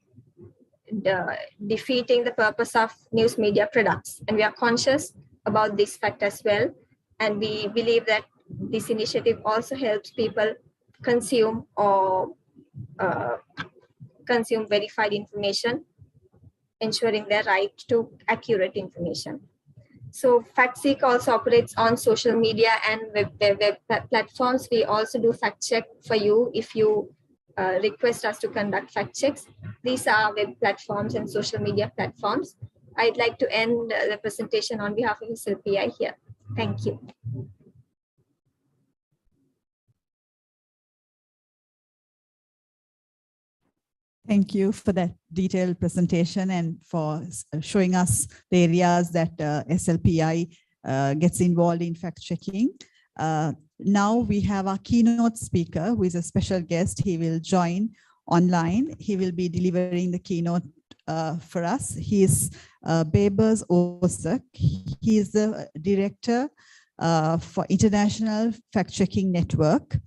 defeating the purpose of news media products. And we are conscious about this fact as well. And we believe that this initiative also helps people consume or consume verified information, ensuring their right to accurate information. So FactSeek also operates on social media and web platforms. We also do fact check for you if you request us to conduct fact checks. These are web platforms and social media platforms. I'd like to end the presentation on behalf of SLPI here. Thank you. Thank you for that detailed presentation and for showing us the areas that SLPI gets involved in fact-checking. Now we have our keynote speaker, who is a special guest. He will join online. He will be delivering the keynote for us. He's Bebers Osak. He is the director for International Fact-Checking Network.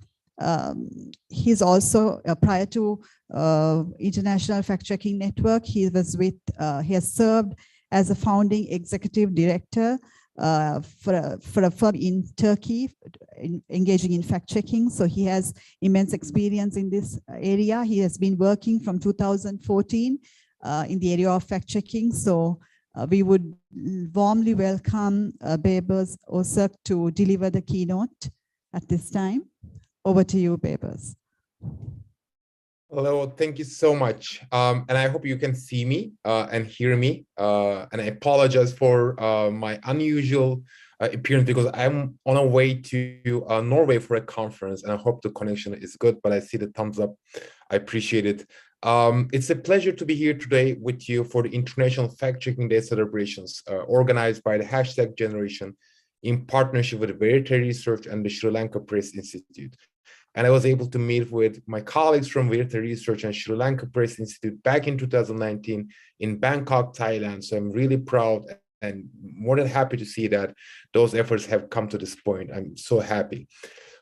He's also, prior to International Fact-Checking Network, he has served as a founding executive director for a firm in Turkey engaging in fact-checking. So he has immense experience in this area. He has been working from 2014 in the area of fact-checking. So we would warmly welcome Bebers Osak to deliver the keynote at this time. Over to you, Bebers. Hello, thank you so much. And I hope you can see me and hear me. And I apologize for my unusual appearance because I'm on a way to Norway for a conference, and I hope the connection is good, but I see the thumbs up. I appreciate it. It's a pleasure to be here today with you for the International Fact-Checking Day celebrations organized by the Hashtag Generation in partnership with Verite Research and the Sri Lanka Press Institute. And I was able to meet with my colleagues from Verite Research and Sri Lanka Press Institute back in 2019 in Bangkok, Thailand. So I'm really proud and more than happy to see that those efforts have come to this point. I'm so happy.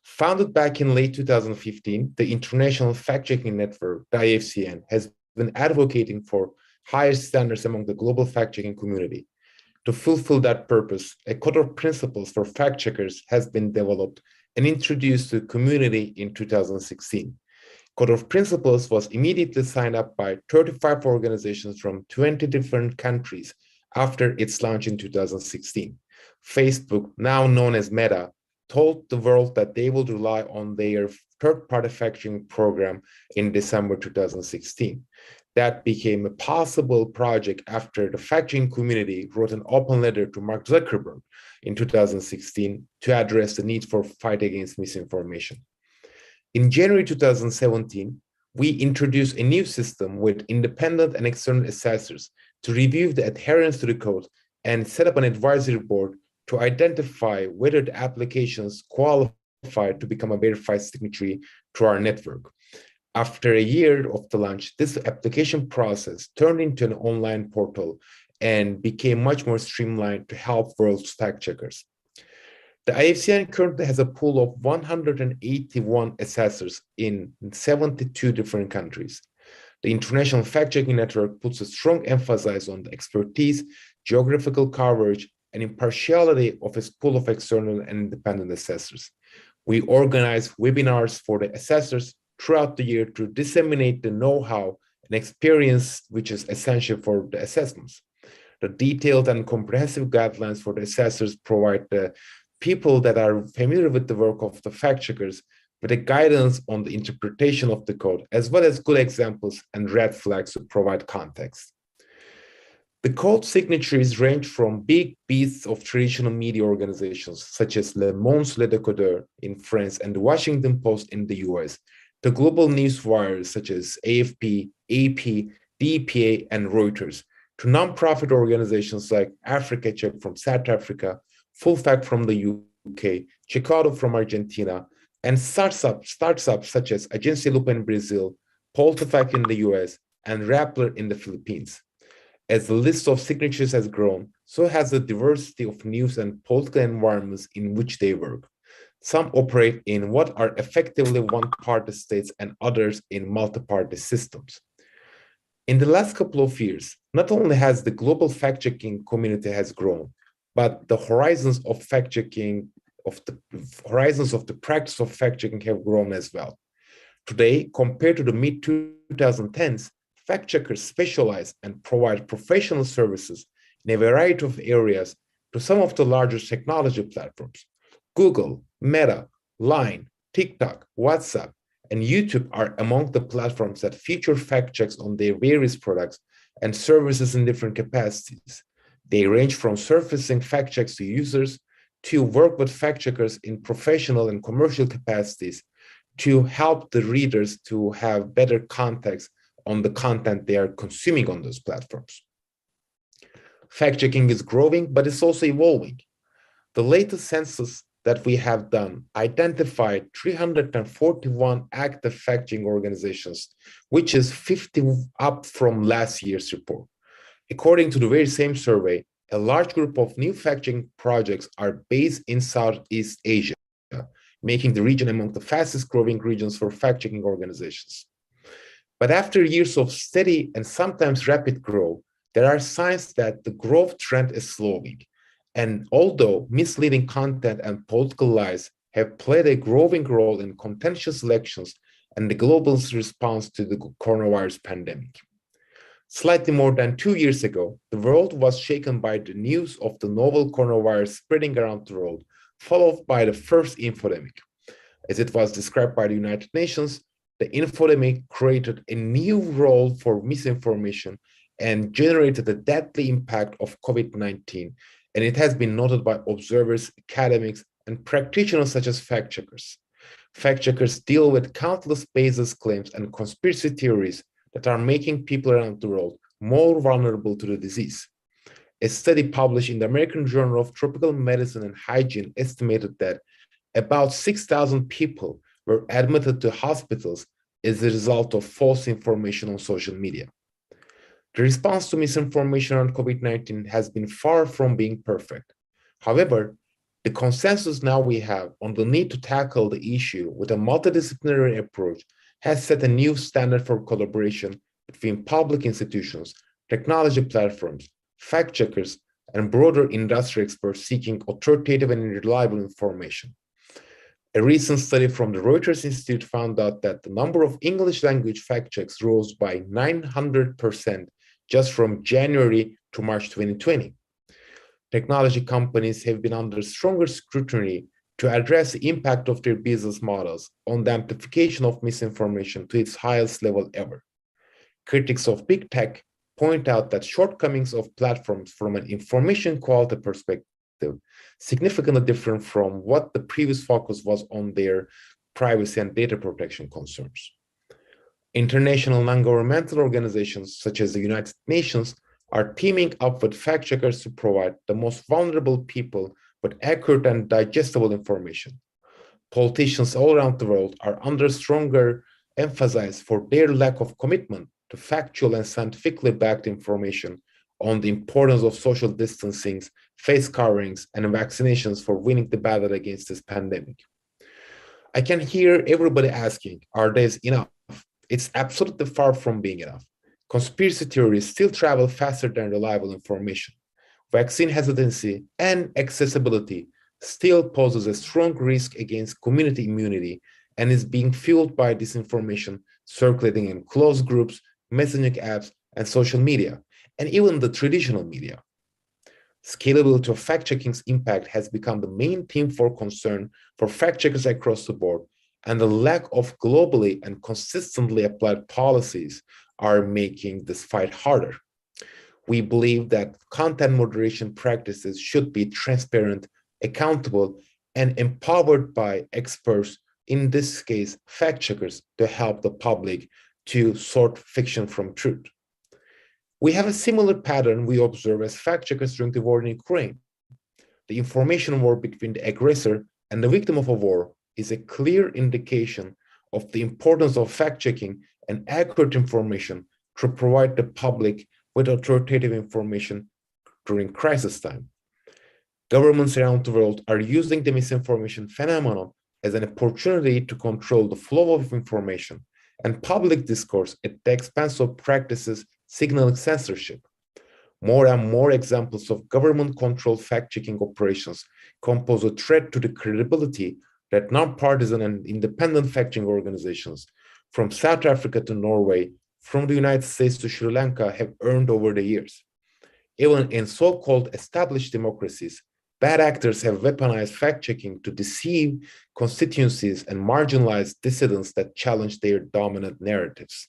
Founded back in late 2015, the International Fact-Checking Network, the IFCN, has been advocating for higher standards among the global fact-checking community. To fulfill that purpose, a code of principles for fact-checkers has been developed and introduced to the community in 2016. Code of Principles was immediately signed up by 35 organizations from 20 different countries after its launch in 2016. Facebook, now known as Meta, told the world that they would rely on their third-party fact-checking program in December 2016. That became a possible project after the fact-checking community wrote an open letter to Mark Zuckerberg in 2016 to address the need for fight against misinformation. In January 2017, we introduced a new system with independent and external assessors to review the adherence to the code and set up an advisory board to identify whether the applications qualify to become a verified signatory to our network. After a year of the launch, this application process turned into an online portal and became much more streamlined to help world's fact checkers. The IFCN currently has a pool of 181 assessors in 72 different countries. The International Fact-Checking Network puts a strong emphasis on the expertise, geographical coverage, and impartiality of its pool of external and independent assessors. We organize webinars for the assessors throughout the year to disseminate the know-how and experience which is essential for the assessments. The detailed and comprehensive guidelines for the assessors provide the people that are familiar with the work of the fact-checkers with a guidance on the interpretation of the code, as well as good examples and red flags to provide context. The code signatories range from big beasts of traditional media organizations, such as Le Monde Le Décodeur in France and the Washington Post in the US, to global news wires such as AFP, AP, DPA, and Reuters, to nonprofit organizations like Africa Check from South Africa, Full Fact from the UK, Checado from Argentina, and startups such as Agência Lupa in Brazil, PolitiFact in the US, and Rappler in the Philippines. As the list of signatures has grown, so has the diversity of news and political environments in which they work. Some operate in what are effectively one-party states and others in multi-party systems. In the last couple of years, not only has the global fact-checking community has grown, but the horizons of fact-checking, of the practice of fact-checking have grown as well. Today, compared to the mid-2010s, fact-checkers specialize and provide professional services in a variety of areas to some of the largest technology platforms. Google, Meta, Line, TikTok, WhatsApp, and YouTube are among the platforms that feature fact checks on their various products and services in different capacities. They range from surfacing fact checks to users, to work with fact checkers in professional and commercial capacities, to help the readers to have better context on the content they are consuming on those platforms. Fact checking is growing, but it's also evolving. The latest census that we have done identified 341 active fact-checking organizations, which is 50 up from last year's report. According to the very same survey, a large group of new fact-checking projects are based in Southeast Asia, making the region among the fastest growing regions for fact-checking organizations. But after years of steady and sometimes rapid growth, there are signs that the growth trend is slowing. And although misleading content and political lies have played a growing role in contentious elections and the global response to the coronavirus pandemic. Slightly more than 2 years ago, the world was shaken by the news of the novel coronavirus spreading around the world, followed by the first infodemic. As it was described by the United Nations, the infodemic created a new role for misinformation and generated the deadly impact of COVID-19. And it has been noted by observers, academics, and practitioners such as fact-checkers. Fact-checkers deal with countless baseless claims and conspiracy theories that are making people around the world more vulnerable to the disease. A study published in the American Journal of Tropical Medicine and Hygiene estimated that about 6,000 people were admitted to hospitals as a result of false information on social media. The response to misinformation on COVID-19 has been far from being perfect. However, the consensus now we have on the need to tackle the issue with a multidisciplinary approach has set a new standard for collaboration between public institutions, technology platforms, fact-checkers, and broader industry experts seeking authoritative and reliable information. A recent study from the Reuters Institute found out that the number of English language fact-checks rose by 900% just from January to March 2020. Technology companies have been under stronger scrutiny to address the impact of their business models on the amplification of misinformation to its highest level ever. Critics of big tech point out that shortcomings of platforms from an information quality perspective significantly different from what the previous focus was on their privacy and data protection concerns. International non-governmental organizations such as the United Nations are teaming up with fact-checkers to provide the most vulnerable people with accurate and digestible information. Politicians all around the world are under stronger emphasis for their lack of commitment to factual and scientifically backed information on the importance of social distancing, face coverings, and vaccinations for winning the battle against this pandemic. I can hear everybody asking, are these enough? It's absolutely far from being enough. Conspiracy theories still travel faster than reliable information. Vaccine hesitancy and accessibility still poses a strong risk against community immunity and is being fueled by disinformation circulating in closed groups, messaging apps, and social media, and even the traditional media. Scalability of fact-checking's impact has become the main theme for concern for fact-checkers across the board, and the lack of globally and consistently applied policies are making this fight harder. We believe that content moderation practices should be transparent, accountable, and empowered by experts, in this case, fact-checkers, to help the public to sort fiction from truth. We have a similar pattern we observe as fact-checkers during the war in Ukraine. The information war between the aggressor and the victim of a war is a clear indication of the importance of fact-checking and accurate information to provide the public with authoritative information during crisis time. Governments around the world are using the misinformation phenomenon as an opportunity to control the flow of information and public discourse at the expense of practices signaling censorship. More and more examples of government-controlled fact-checking operations compose a threat to the credibility that non-partisan and independent fact-checking organizations from South Africa to Norway, from the United States to Sri Lanka have earned over the years. Even in so-called established democracies, bad actors have weaponized fact-checking to deceive constituencies and marginalize dissidents that challenge their dominant narratives.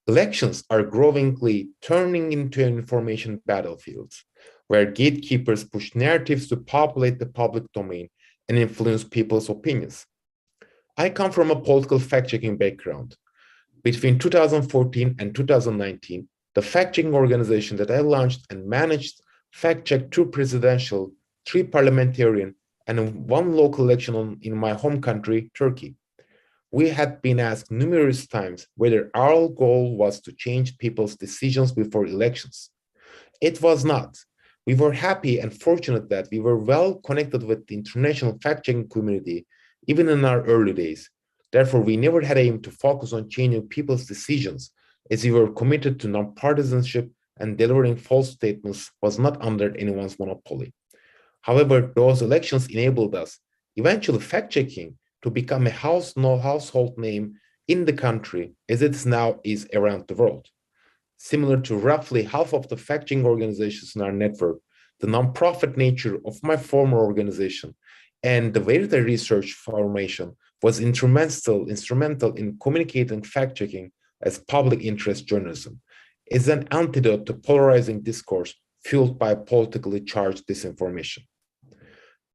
Elections are growingly turning into information battlefields, where gatekeepers push narratives to populate the public domain and influence people's opinions. I come from a political fact-checking background. Between 2014 and 2019, the fact-checking organization that I launched and managed fact-checked 2 presidential, 3 parliamentarian, and one local election in my home country, Turkey. We had been asked numerous times whether our goal was to change people's decisions before elections. It was not. We were happy and fortunate that we were well connected with the international fact-checking community, even in our early days. Therefore, we never had aimed to focus on changing people's decisions, as we were committed to nonpartisanship, and delivering false statements was not under anyone's monopoly. However, those elections enabled us, eventually fact-checking, to become a household name in the country as it now is around the world. Similar to roughly half of the fact-checking organizations in our network, the nonprofit nature of my former organization and the Verita research formation was instrumental in communicating fact-checking as public interest journalism, as an antidote to polarizing discourse fueled by politically charged disinformation.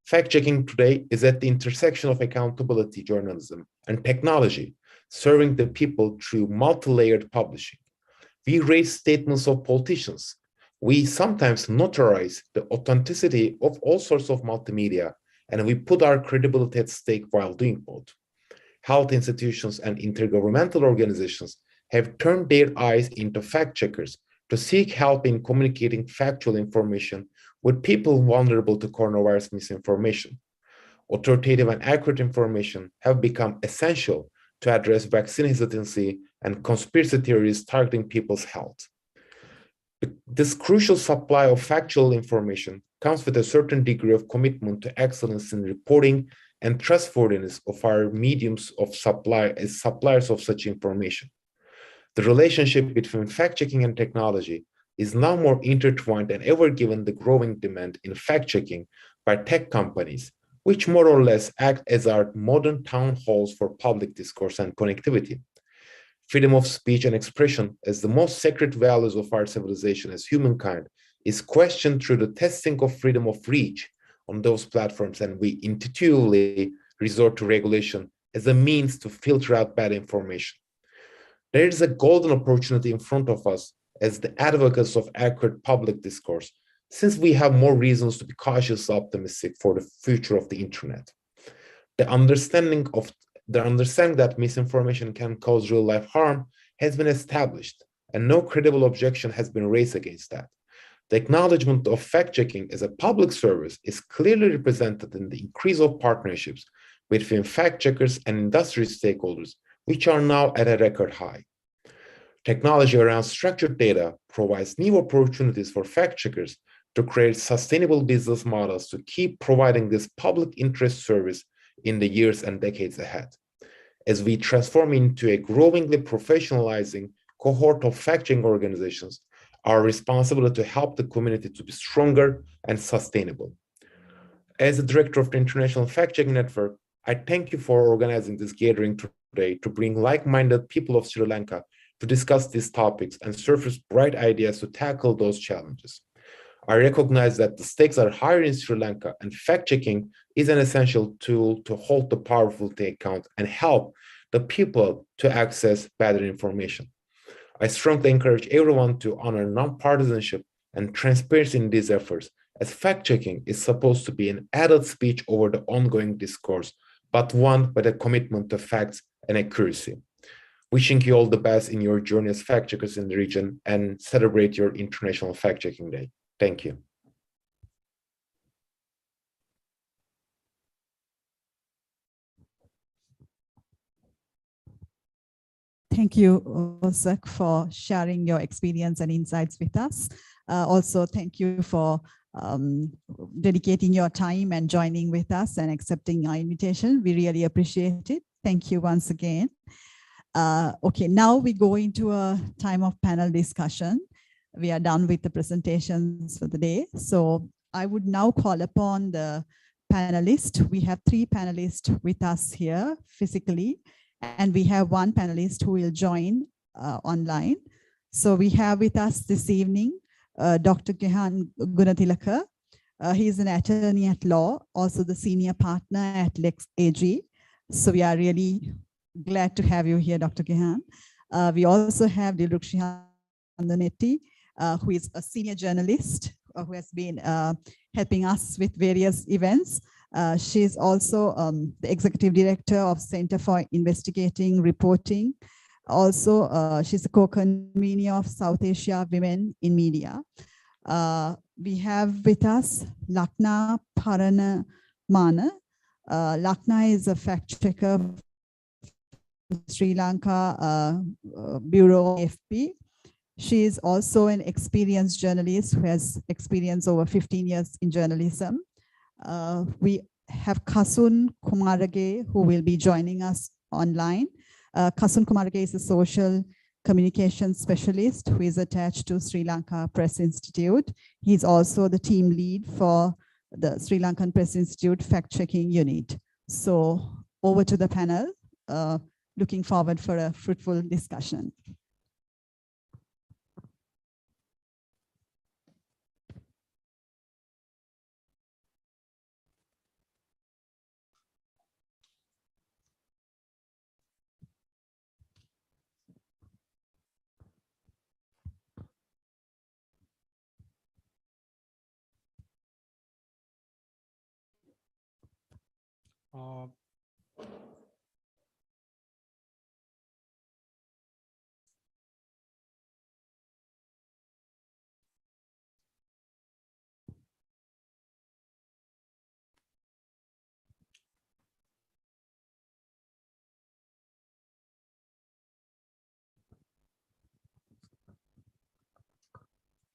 Fact-checking today is at the intersection of accountability journalism and technology, serving the people through multi-layered publishing. We raise statements of politicians. We sometimes notarize the authenticity of all sorts of multimedia, and we put our credibility at stake while doing both. Health institutions and intergovernmental organizations have turned their eyes into fact-checkers to seek help in communicating factual information with people vulnerable to coronavirus misinformation. Authoritative and accurate information have become essential to address vaccine hesitancy and conspiracy theories targeting people's health. This crucial supply of factual information comes with a certain degree of commitment to excellence in reporting and trustworthiness of our mediums of supply as suppliers of such information. The relationship between fact-checking and technology is now more intertwined than ever given the growing demand in fact-checking by tech companies, which more or less act as our modern town halls for public discourse and connectivity. Freedom of speech and expression, as the most sacred values of our civilization as humankind, is questioned through the testing of freedom of reach on those platforms, and we intuitively resort to regulation as a means to filter out bad information. There is a golden opportunity in front of us as the advocates of accurate public discourse, since we have more reasons to be cautiously optimistic for the future of the internet. The understanding that misinformation can cause real-life harm has been established, and no credible objection has been raised against that. The acknowledgement of fact-checking as a public service is clearly represented in the increase of partnerships between fact-checkers and industry stakeholders, which are now at a record high. Technology around structured data provides new opportunities for fact-checkers to create sustainable business models to keep providing this public interest service in the years and decades ahead. As we transform into a growingly professionalizing cohort of fact-checking organizations, our responsibility to help the community to be stronger and sustainable. As the director of the International Fact-Checking Network, I thank you for organizing this gathering today to bring like-minded people of Sri Lanka to discuss these topics and surface bright ideas to tackle those challenges. I recognize that the stakes are higher in Sri Lanka, and fact-checking is an essential tool to hold the powerful to account and help the people to access better information. I strongly encourage everyone to honor nonpartisanship and transparency in these efforts, as fact-checking is supposed to be an added speech over the ongoing discourse, but one with a commitment to facts and accuracy. Wishing you all the best in your journey as fact-checkers in the region, and celebrate your International Fact-Checking Day. Thank you. Thank you, Osak, for sharing your experience and insights with us. Also, thank you for dedicating your time and joining with us and accepting our invitation. We really appreciate it. Thank you once again. Okay, now we go into a time of panel discussion. We are done with the presentations for the day. So I would now call upon the panelists. We have 3 panelists with us here physically, and we have 1 panelist who will join online. So we have with us this evening, Dr. Gehan Gunatilaka. He is an attorney at law, also the senior partner at Lex AG. So we are really glad to have you here, Dr. Gehan. We also have Dilrukshi Handanetti, who is a senior journalist who has been helping us with various events. She's also the executive director of Center for Investigating Reporting. Also, she's the co-convener of South Asia Women in Media. We have with us Lanka Pranamana. Lanka is a fact checker Sri Lanka Bureau FP. She is also an experienced journalist who has experience over 15 years in journalism. We have Kasun Kumarage, who will be joining us online. Kasun Kumarage is a social communications specialist who is attached to Sri Lanka Press Institute. He's also the team lead for the Sri Lankan Press Institute fact-checking unit. So over to the panel. Looking forward for a fruitful discussion.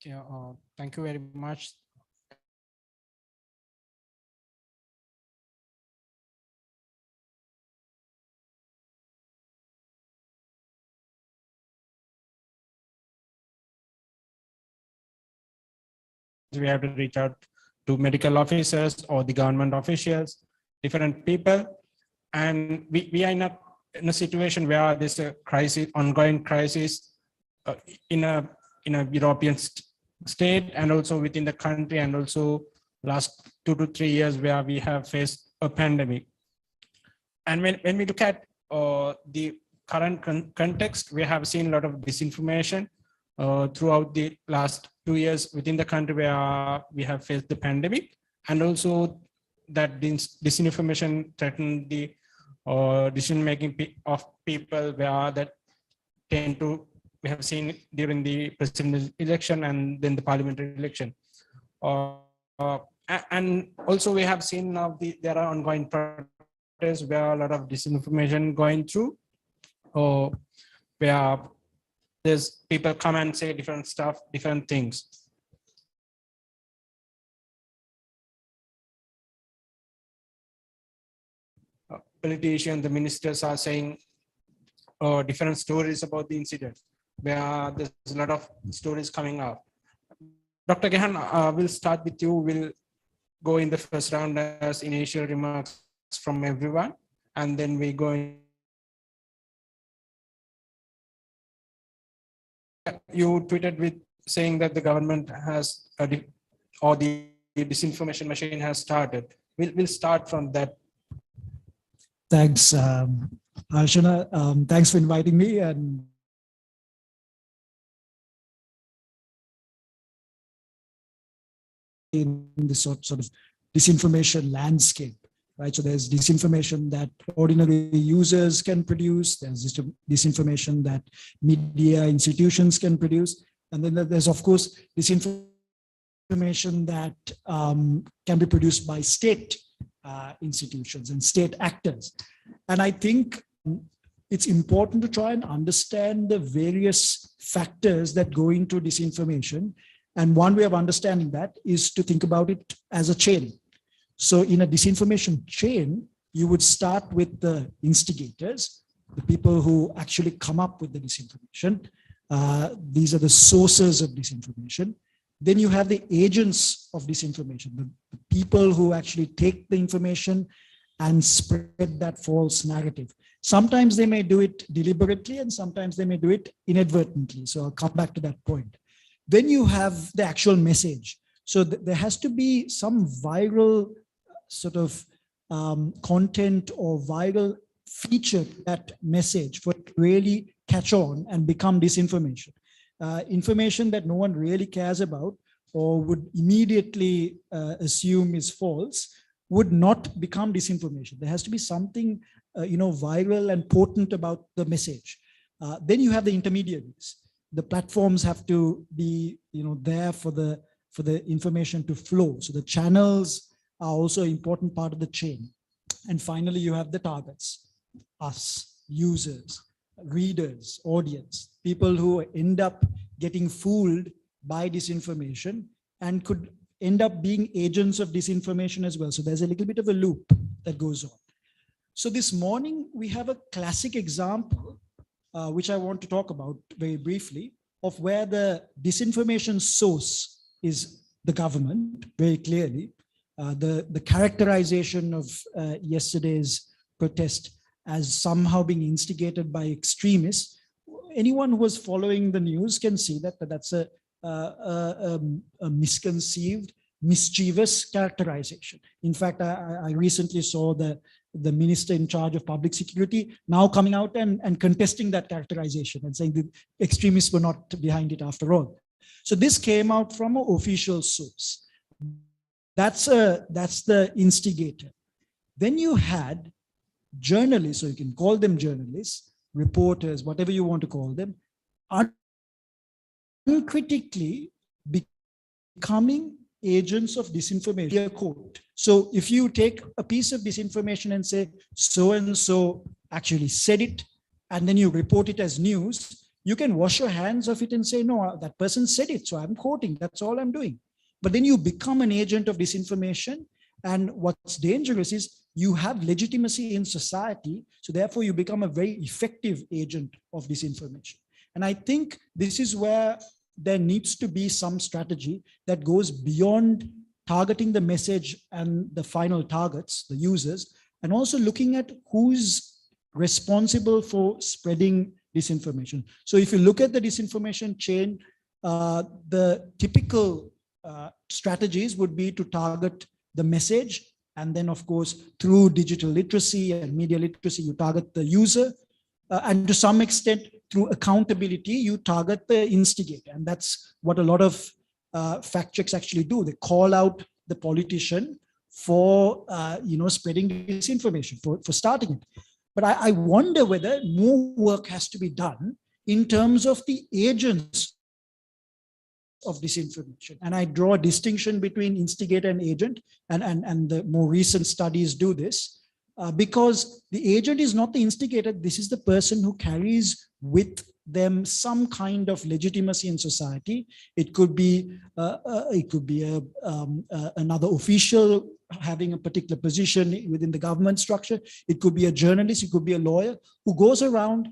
Yeah, thank you very much. We have to reach out to medical officers or the government officials, different people. And we are in a situation where there's a crisis, ongoing crisis in a European state and also within the country, and also last 2 to 3 years where we have faced a pandemic. And when we look at the current context, we have seen a lot of disinformation throughout the last 2 years within the country where we have faced the pandemic, and also that disinformation threatened the decision making of people where that tend to, we have seen during the presidential election and then the parliamentary election. And also we have seen now there are ongoing protests where a lot of disinformation going through, where there's people come and say different stuff, different things. Politicians, the ministers are saying different stories about the incident, where there's a lot of stories coming up. Dr. Gehan, we'll start with you. We'll go in the first round as initial remarks from everyone, and then we go in. You tweeted with saying that the government has, or the disinformation machine has started. We'll start from that. Thanks, Arshana. Thanks for inviting me. And in this sort of disinformation landscape, right? So there's disinformation that ordinary users can produce. There's disinformation that media institutions can produce. And then there's, of course, disinformation that can be produced by state institutions and state actors. And I think it's important to try and understand the various factors that go into disinformation. And one way of understanding that is to think about it as a chain. So in a disinformation chain, you would start with the instigators, the people who actually come up with the disinformation. These are the sources of disinformation. Then you have the agents of disinformation, the people who actually take the information and spread that false narrative. Sometimes they may do it deliberately and sometimes they may do it inadvertently. So I'll come back to that point. Then you have the actual message. So there has to be some viral sort of content or viral feature to that message for it to really catch on and become disinformation. Information that no one really cares about or would immediately assume is false would not become disinformation. There has to be something, viral and potent about the message. Then you have the intermediaries. The platforms have to be, there for the information to flow. So the channels are also an important part of the chain. And finally, you have the targets, us, users, readers, audience, people who end up getting fooled by disinformation and could end up being agents of disinformation as well. So there's a little bit of a loop that goes on. So this morning, we have a classic example, which I want to talk about very briefly, of where the disinformation source is the government, very clearly. The characterization of yesterday's protest as somehow being instigated by extremists. Anyone who was following the news can see that that's a misconceived, mischievous characterization. In fact, I recently saw the minister in charge of public security now coming out and contesting that characterization and saying the extremists were not behind it after all. So this came out from an official source. That's the instigator. Then you had journalists, or you can call them journalists, reporters, whatever you want to call them, uncritically becoming agents of disinformation. Quote. So if you take a piece of disinformation and say, so-and-so actually said it, and then you report it as news, you can wash your hands of it and say, no, that person said it, so I'm quoting, that's all I'm doing. But then you become an agent of disinformation. And what's dangerous is you have legitimacy in society. So therefore you become a very effective agent of disinformation. And I think this is where there needs to be some strategy that goes beyond targeting the message and the final targets, the users, and also looking at who's responsible for spreading disinformation. So if you look at the disinformation chain, the typical strategies would be to target the message. And then, of course, through digital literacy and media literacy, you target the user. And to some extent, through accountability, you target the instigator. And that's what a lot of fact checks actually do. They call out the politician for spreading disinformation, for starting it. But I wonder whether more work has to be done in terms of the agents of disinformation. And I draw a distinction between instigator and agent, and the more recent studies do this, because the agent is not the instigator. This is the person who carries with them some kind of legitimacy in society. It could be another official having a particular position within the government structure. It could be a journalist, it could be a lawyer who goes around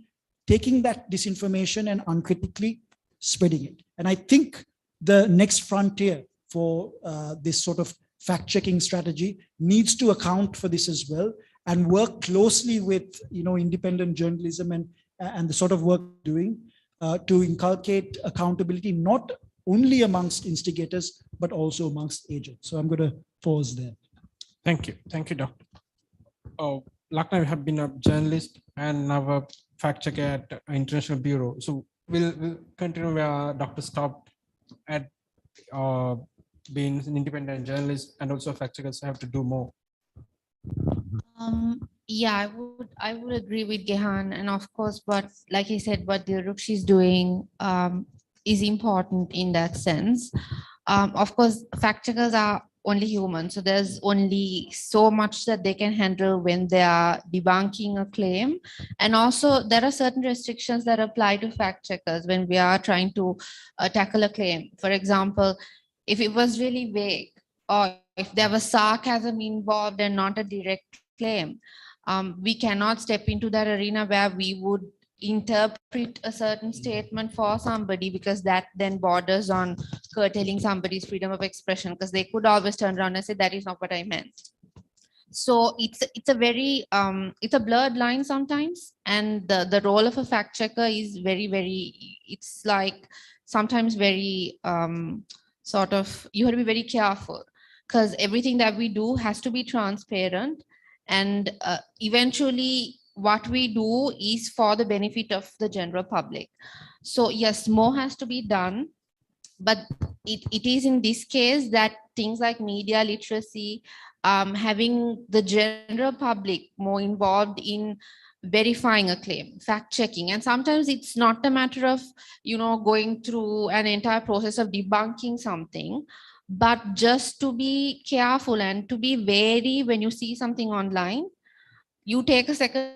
taking that disinformation and uncritically spreading it. And I think the next frontier for this sort of fact-checking strategy needs to account for this as well and work closely with independent journalism and the sort of work doing to inculcate accountability, not only amongst instigators, but also amongst agents. So I'm going to pause there. Thank you. Thank you, Doctor. Lanka, you have been a journalist and now a fact checker at International Bureau. So we'll continue where Doctor stopped at being an independent journalist, and also fact checkers have to do more. Yeah, I would agree with Gehan, and of course, but like he said, what Dilruksh is doing is important in that sense. Of course, fact checkers are only human, so there's only so much that they can handle when they are debunking a claim, and also there are certain restrictions that apply to fact checkers when we are trying to tackle a claim. For example, if it was really vague, or if there was sarcasm involved and not a direct claim, we cannot step into that arena where we would interpret a certain statement for somebody, because that then borders on curtailing somebody's freedom of expression, because they could always turn around and say that is not what I meant. So it's a very it's a blurred line sometimes, and the role of a fact checker is very it's like sometimes very sort of, you have to be very careful, because everything that we do has to be transparent, and eventually what we do is for the benefit of the general public. So yes, more has to be done, but it is in this case that things like media literacy having the general public more involved in verifying a claim, fact checking. And sometimes it's not a matter of, going through an entire process of debunking something, but just to be careful and to be wary when you see something online, you take a second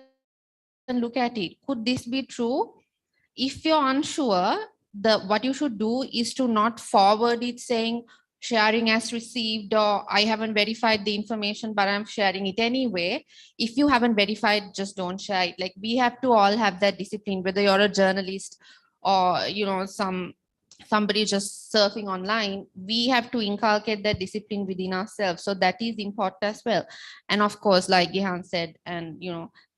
look at it. Could this be true? If you're unsure, what you should do is to not forward it saying sharing as received, or I haven't verified the information, but I'm sharing it anyway. If you haven't verified, just don't share it. Like, we have to all have that discipline, whether you're a journalist or, somebody just surfing online. We have to inculcate that discipline within ourselves. So that is important as well. And of course, like Gehan said, and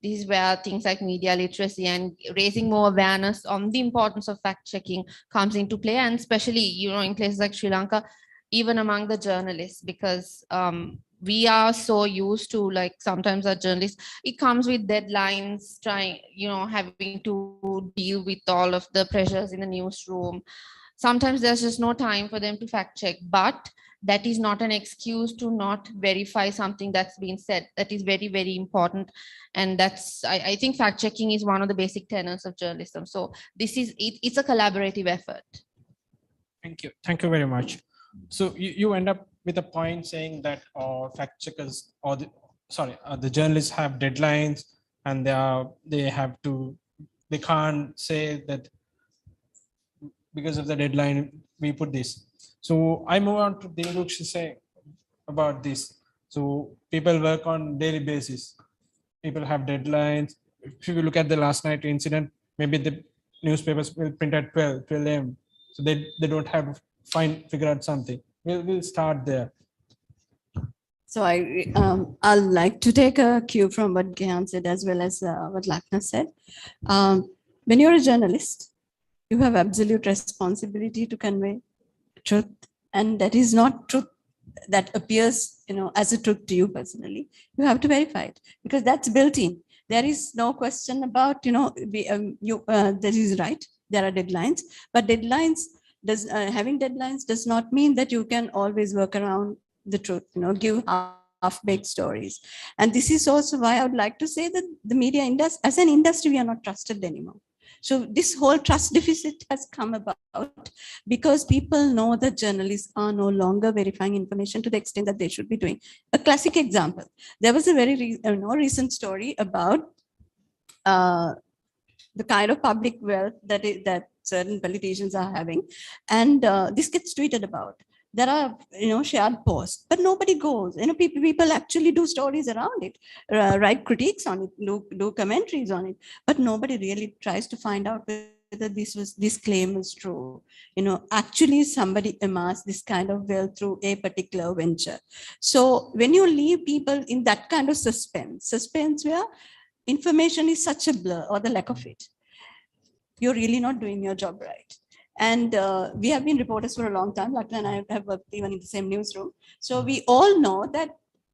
this is where things like media literacy and raising more awareness on the importance of fact checking comes into play, and especially in places like Sri Lanka, even among the journalists, because we are so used to, like, sometimes our journalists, it comes with deadlines, having to deal with all of the pressures in the newsroom. Sometimes there's just no time for them to fact check, but that is not an excuse to not verify something that's been said. That is very, very important. And that's, I think fact checking is one of the basic tenets of journalism. So it's a collaborative effort. Thank you. Thank you very much. So you end up with a point saying that fact checkers or the journalists have deadlines, and they can't say that because of the deadline we put this. So I move on to Devaruksha say about this. So people work on daily basis. People have deadlines. If you look at the last night incident, maybe the newspapers will print at 12 a.m. So they don't have figure out something. We'll start there. So I'll like to take a cue from what Gehan said, as well as what Lakna said. When you're a journalist, you have absolute responsibility to convey truth, and that is not truth that appears, as a truth to you personally. You have to verify it, because that's built in. There is no question about, that is right. There are deadlines, but having deadlines does not mean that you can always work around the truth, give half-baked stories. And this is also why I would like to say that the media industry, as an industry, we are not trusted anymore. So this whole trust deficit has come about because people know that journalists are no longer verifying information to the extent that they should be doing. A classic example, there was a very recent story about the kind of public wealth that certain politicians are having, and this gets tweeted about. There are shared posts, but nobody goes. People actually do stories around it, write critiques on it, do commentaries on it, but nobody really tries to find out whether this claim is true. Actually somebody amassed this kind of wealth through a particular venture. So when you leave people in that kind of suspense where information is such a blur, or the lack of it, you're really not doing your job right. And we have been reporters for a long time. Lakna and I have worked even in the same newsroom. So we all know that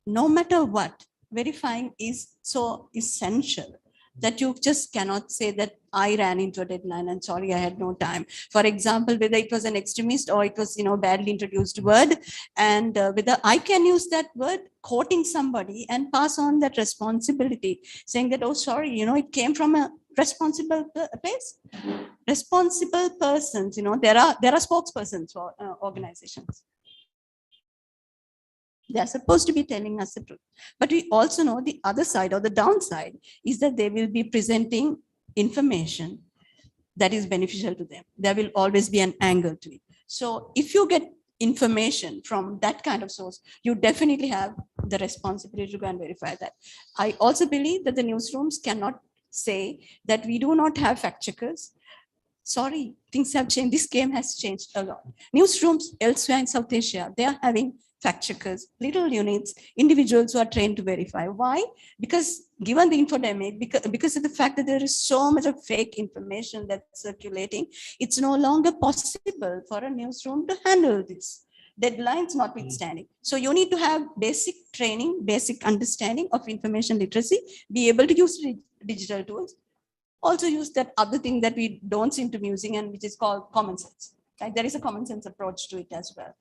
no matter what, verifying is so essential that you just cannot say that I ran into a deadline and sorry, I had no time. For example, whether it was an extremist or it was, badly introduced word, and whether I can use that word quoting somebody and pass on that responsibility, saying that, oh, sorry, it came from a responsible place. Responsible persons, there are spokespersons for organizations. They're supposed to be telling us the truth. But we also know the other side, or the downside, is that they will be presenting information that is beneficial to them. There will always be an angle to it. So if you get information from that kind of source, you definitely have the responsibility to go and verify that. I also believe that the newsrooms cannot say that we do not have fact checkers. Sorry, things have changed. This game has changed a lot. Newsrooms elsewhere in South Asia, they are having fact checkers, little units, individuals who are trained to verify. Why? Because given the infodemic, because of the fact that there is so much of fake information that's circulating, it's no longer possible for a newsroom to handle this, deadlines notwithstanding. So you need to have basic training, basic understanding of information literacy, be able to use digital tools, also use that other thing that we don't seem to be using, and which is called common sense. Right? There is a common sense approach to it as well.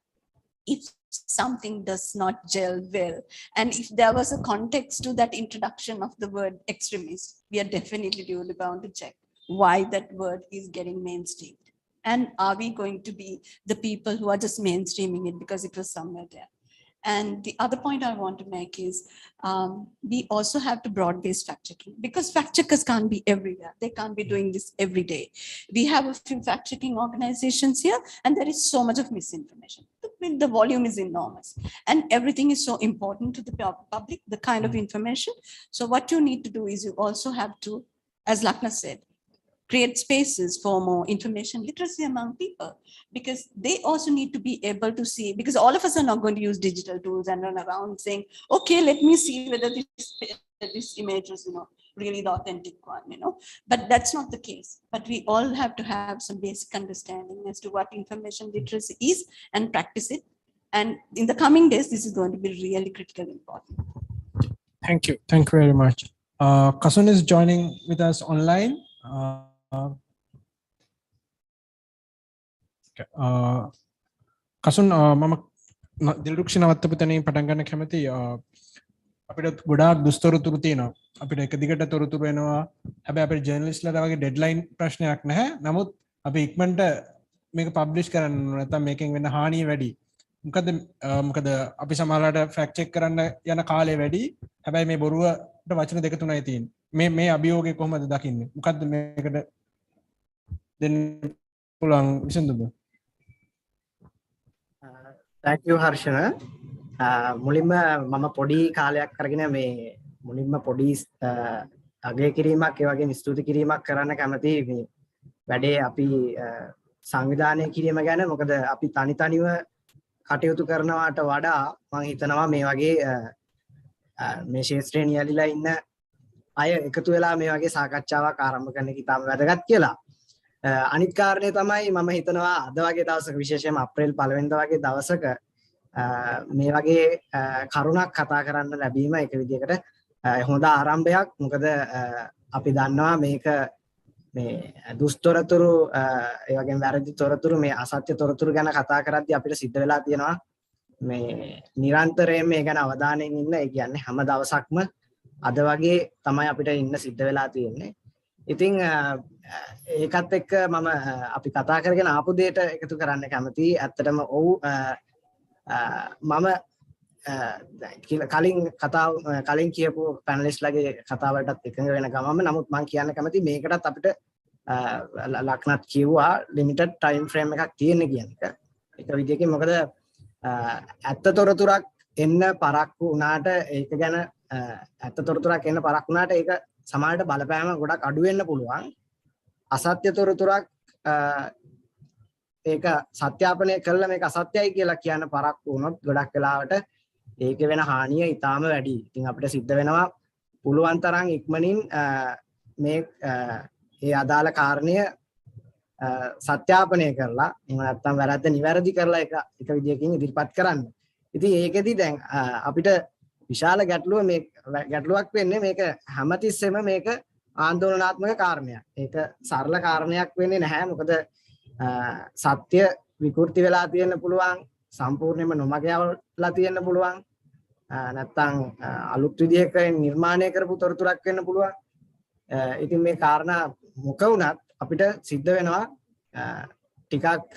if something does not gel well. And if there was a context to that introduction of the word extremist, we are definitely duly bound to check why that word is getting mainstreamed. And are we going to be the people who are just mainstreaming it because it was somewhere there? And the other point I want to make is we also have to broad-based fact-checking, because fact-checkers can't be everywhere. They can't be doing this every day. We have a few fact-checking organizations here, and there is so much of misinformation. The volume is enormous, and everything is so important to the public, the kind of information. So what you need to do is you also have to, as Lakna said, create spaces for more information literacy among people, because they also need to be able to see, because all of us are not going to use digital tools and run around saying, okay, let me see whether this image is, really the authentic one, but that's not the case. But we all have to have some basic understanding as to what information literacy is and practice it. And in the coming days, this is going to be really critically important. Thank you. Thank you very much. Kasun is joining with us online. Kasun මම දිල්රුක්ෂි නවත්තපු තැනින් පටන් ගන්න කැමතියි. අපිට ගොඩාක් දුස්තොරතුරු තියෙනවා. අපිට එක දිගට තොරතුරු එනවා. හැබැයි අපේ ජර්නලිස්ට්ලාට වගේ ඩෙඩ්ලයින් ප්‍රශ්නයක් නැහැ. නමුත් අපි ඉක්මනට මේක පබ්ලිෂ් කරන්න ඕන. නැත්නම් මේකෙන් වෙන හානිය වැඩි. මොකද අපි සමහරවිට ෆැක්ට් චෙක් කරන්න යන කාලය වැඩි. හැබැයි මේ බොරුවට වචන දෙක තුනයි තියෙන්නේ. මේ අභියෝගය කොහොමද දකින්නේ? මොකද්ද මේකට දෙන්න පුළුවන් විසඳුම? Thank you, Harshana. මුලින්ම මම පොඩි කාලයක් අරගෙන මේ මුලින්ම පොඩි අගය කිරීමක් ඒ වගේම ස්තුති කිරීමක් කරන්න කැමතියි මේ වැඩේ අපි සංවිධානය කිරීම ගැන. මොකද අපි තනිව කටයුතු කරනවාට වඩා මම හිතනවා මේ වගේ මේ ශාස්ත්‍රයේ නියැලිලා ඉන්න අය එකතු වෙලා මේ වගේ සාකච්ඡාවක් ආරම්භ කරන එක ඉතාම වැදගත් කියලා. අනිත් කාරණේ තමයි මම හිතනවා අද වගේ දවසක විශේෂයෙන්ම අප්‍රේල් 1 වෙනිදා වගේ දවසක මේ වගේ කරුණක් කතා කරන්න ලැබීම එක විදිහකට හොඳ ආරම්භයක්. මොකද අපි දන්නවා මේක මේ දුස්තොරතුරු ඒ වගේම වැරදි තොරතුරු මේ අසත්‍ය තොරතුරු ගැන කතා කරද්දී අපිට සිද්ධ වෙලා තියෙනවා මේ නිරන්තරයෙන් මේ ගැන අවධානයෙන් ඉන්න. ඒ කියන්නේ හැම දවසක්ම අද වගේ තමයි අපිට ඉන්න සිද්ධ වෙලා තියෙන්නේ. ඉතින් ඒකත් එක්ක මම අපි කතා කරගෙන ආපු දෙයට එකතු කරන්න කැමතියි. ඇත්තටම ඔව් මම කලින් කියපු පැනලිස්ට්ලාගේ කතාවලටත් එකඟ වෙන ගමම නමුත් මම කියන්න කැමතියි මේකටත් අපිට ලක්නත් කිව්වා ලිමිටඩ් ටයිම් ෆ්‍රේම් එකක් තියෙන කියන එක. ඒක විදිහකින් මොකද ඇත්ත තොරතුරක් එන්න පරක්කු වුණාට ඒක ගැන ඇත්ත තොරතුරක් එන්න පරක්කු වුණාට ඒක සමාජයට බලපෑම ගොඩක් අඩු වෙන්න පුළුවන්. අසත්‍ය තොරතුරක් ඒක සත්‍යාපනය කළා මේක අසත්‍යයි කියලා කියන පරක්කු වුණොත් ගොඩක් වෙලාවට ඒක වෙන හානිය ඊටාම වැඩි. ඉතින් අපිට සිද්ධ වෙනවා පුළුවන් තරම් ඉක්මනින් මේ ඒ අදාළ කාරණය සත්‍යාපනය කරලා එහෙම නැත්නම් වැරද්ද නිවැරදි කරලා එක විදියකින් ඉදිරිපත් කරන්න. ඉතින් ඒකෙදි දැන් අපිට විශාල ගැටලුවක් වෙන්නේ මේක හැමතිස්සෙම මේක ආందోලනාත්මක කාරණයක්. ඒක සරල කාරණයක් වෙන්නේ නැහැ. මොකද සත්‍ය විකෘති වෙලා තියෙන්න පුළුවන්, සම්පූර්ණයෙන්ම නොමග යවලා තියෙන්න පුළුවන්. නැත්තම් අලුත් විදිහක නිර්මාණය කරපු තොරතුරක් වෙන්න පුළුවන්. ඉතින් මේ කාරණා මොක වුණත් අපිට සිද්ධ වෙනවා ටිකක්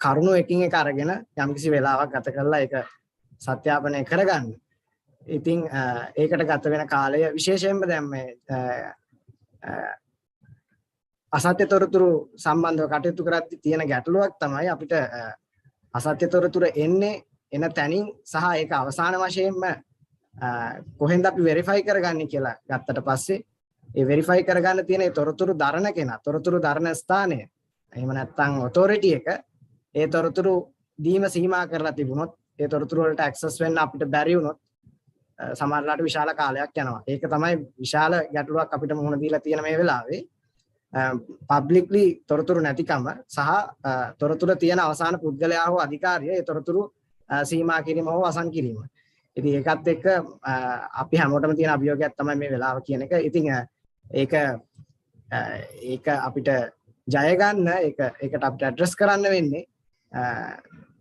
කරුණු එකින් එක අරගෙන යම්කිසි වෙලාවක් ගත කරලා ඒක සත්‍යාපනය කරගන්න. ඉතින් ඒකට ගත වෙන කාලය විශේෂයෙන්ම දැන් මේ අසත්‍ය තොරතුරු සම්බන්ධව කටයුතු කරද්දී තියෙන ගැටලුවක් තමයි අපිට අසත්‍ය තොරතුරු එන තැනින් සහ ඒක අවසාන වශයෙන්ම කොහෙන්ද අපි වෙරිෆයි කරගන්නේ කියලා ගත්තට පස්සේ ඒ වෙරිෆයි කරගන්න තියෙන ඒ තොරතුරු දරන කෙනා, තොරතුරු දරන ස්ථානය, එහෙම නැත්නම් ඔතොරිටි එක ඒ තොරතුරු දීම සීමා කරලා තිබුණොත් ඒ තොරතුරු වලට ඇක්සස් වෙන්න අපිට බැරි වුණොත් සමහරවිට විශාල කාලයක් යනවා. ඒක තමයි විශාල ගැටලුවක් අපිට මුහුණ දීලා තියෙන මේ වෙලාවේ. පබ්ලික්ලි තොරතුරු නැතිකම සහ තොරතුරු තියෙන අවසාන පුද්ගලයා හෝ අධිකාරිය ඒ තොරතුරු සීමා කිරීම හෝ අවසන් කිරීම. ඉතින් ඒකත් එක්ක අපි හැමෝටම තියෙන අභියෝගයක් තමයි මේ වෙලාව කියන එක. ඉතින් ඒක අපිට ජය ගන්න ඒකට අපිට ඇඩ්‍රස් කරන්න වෙන්නේ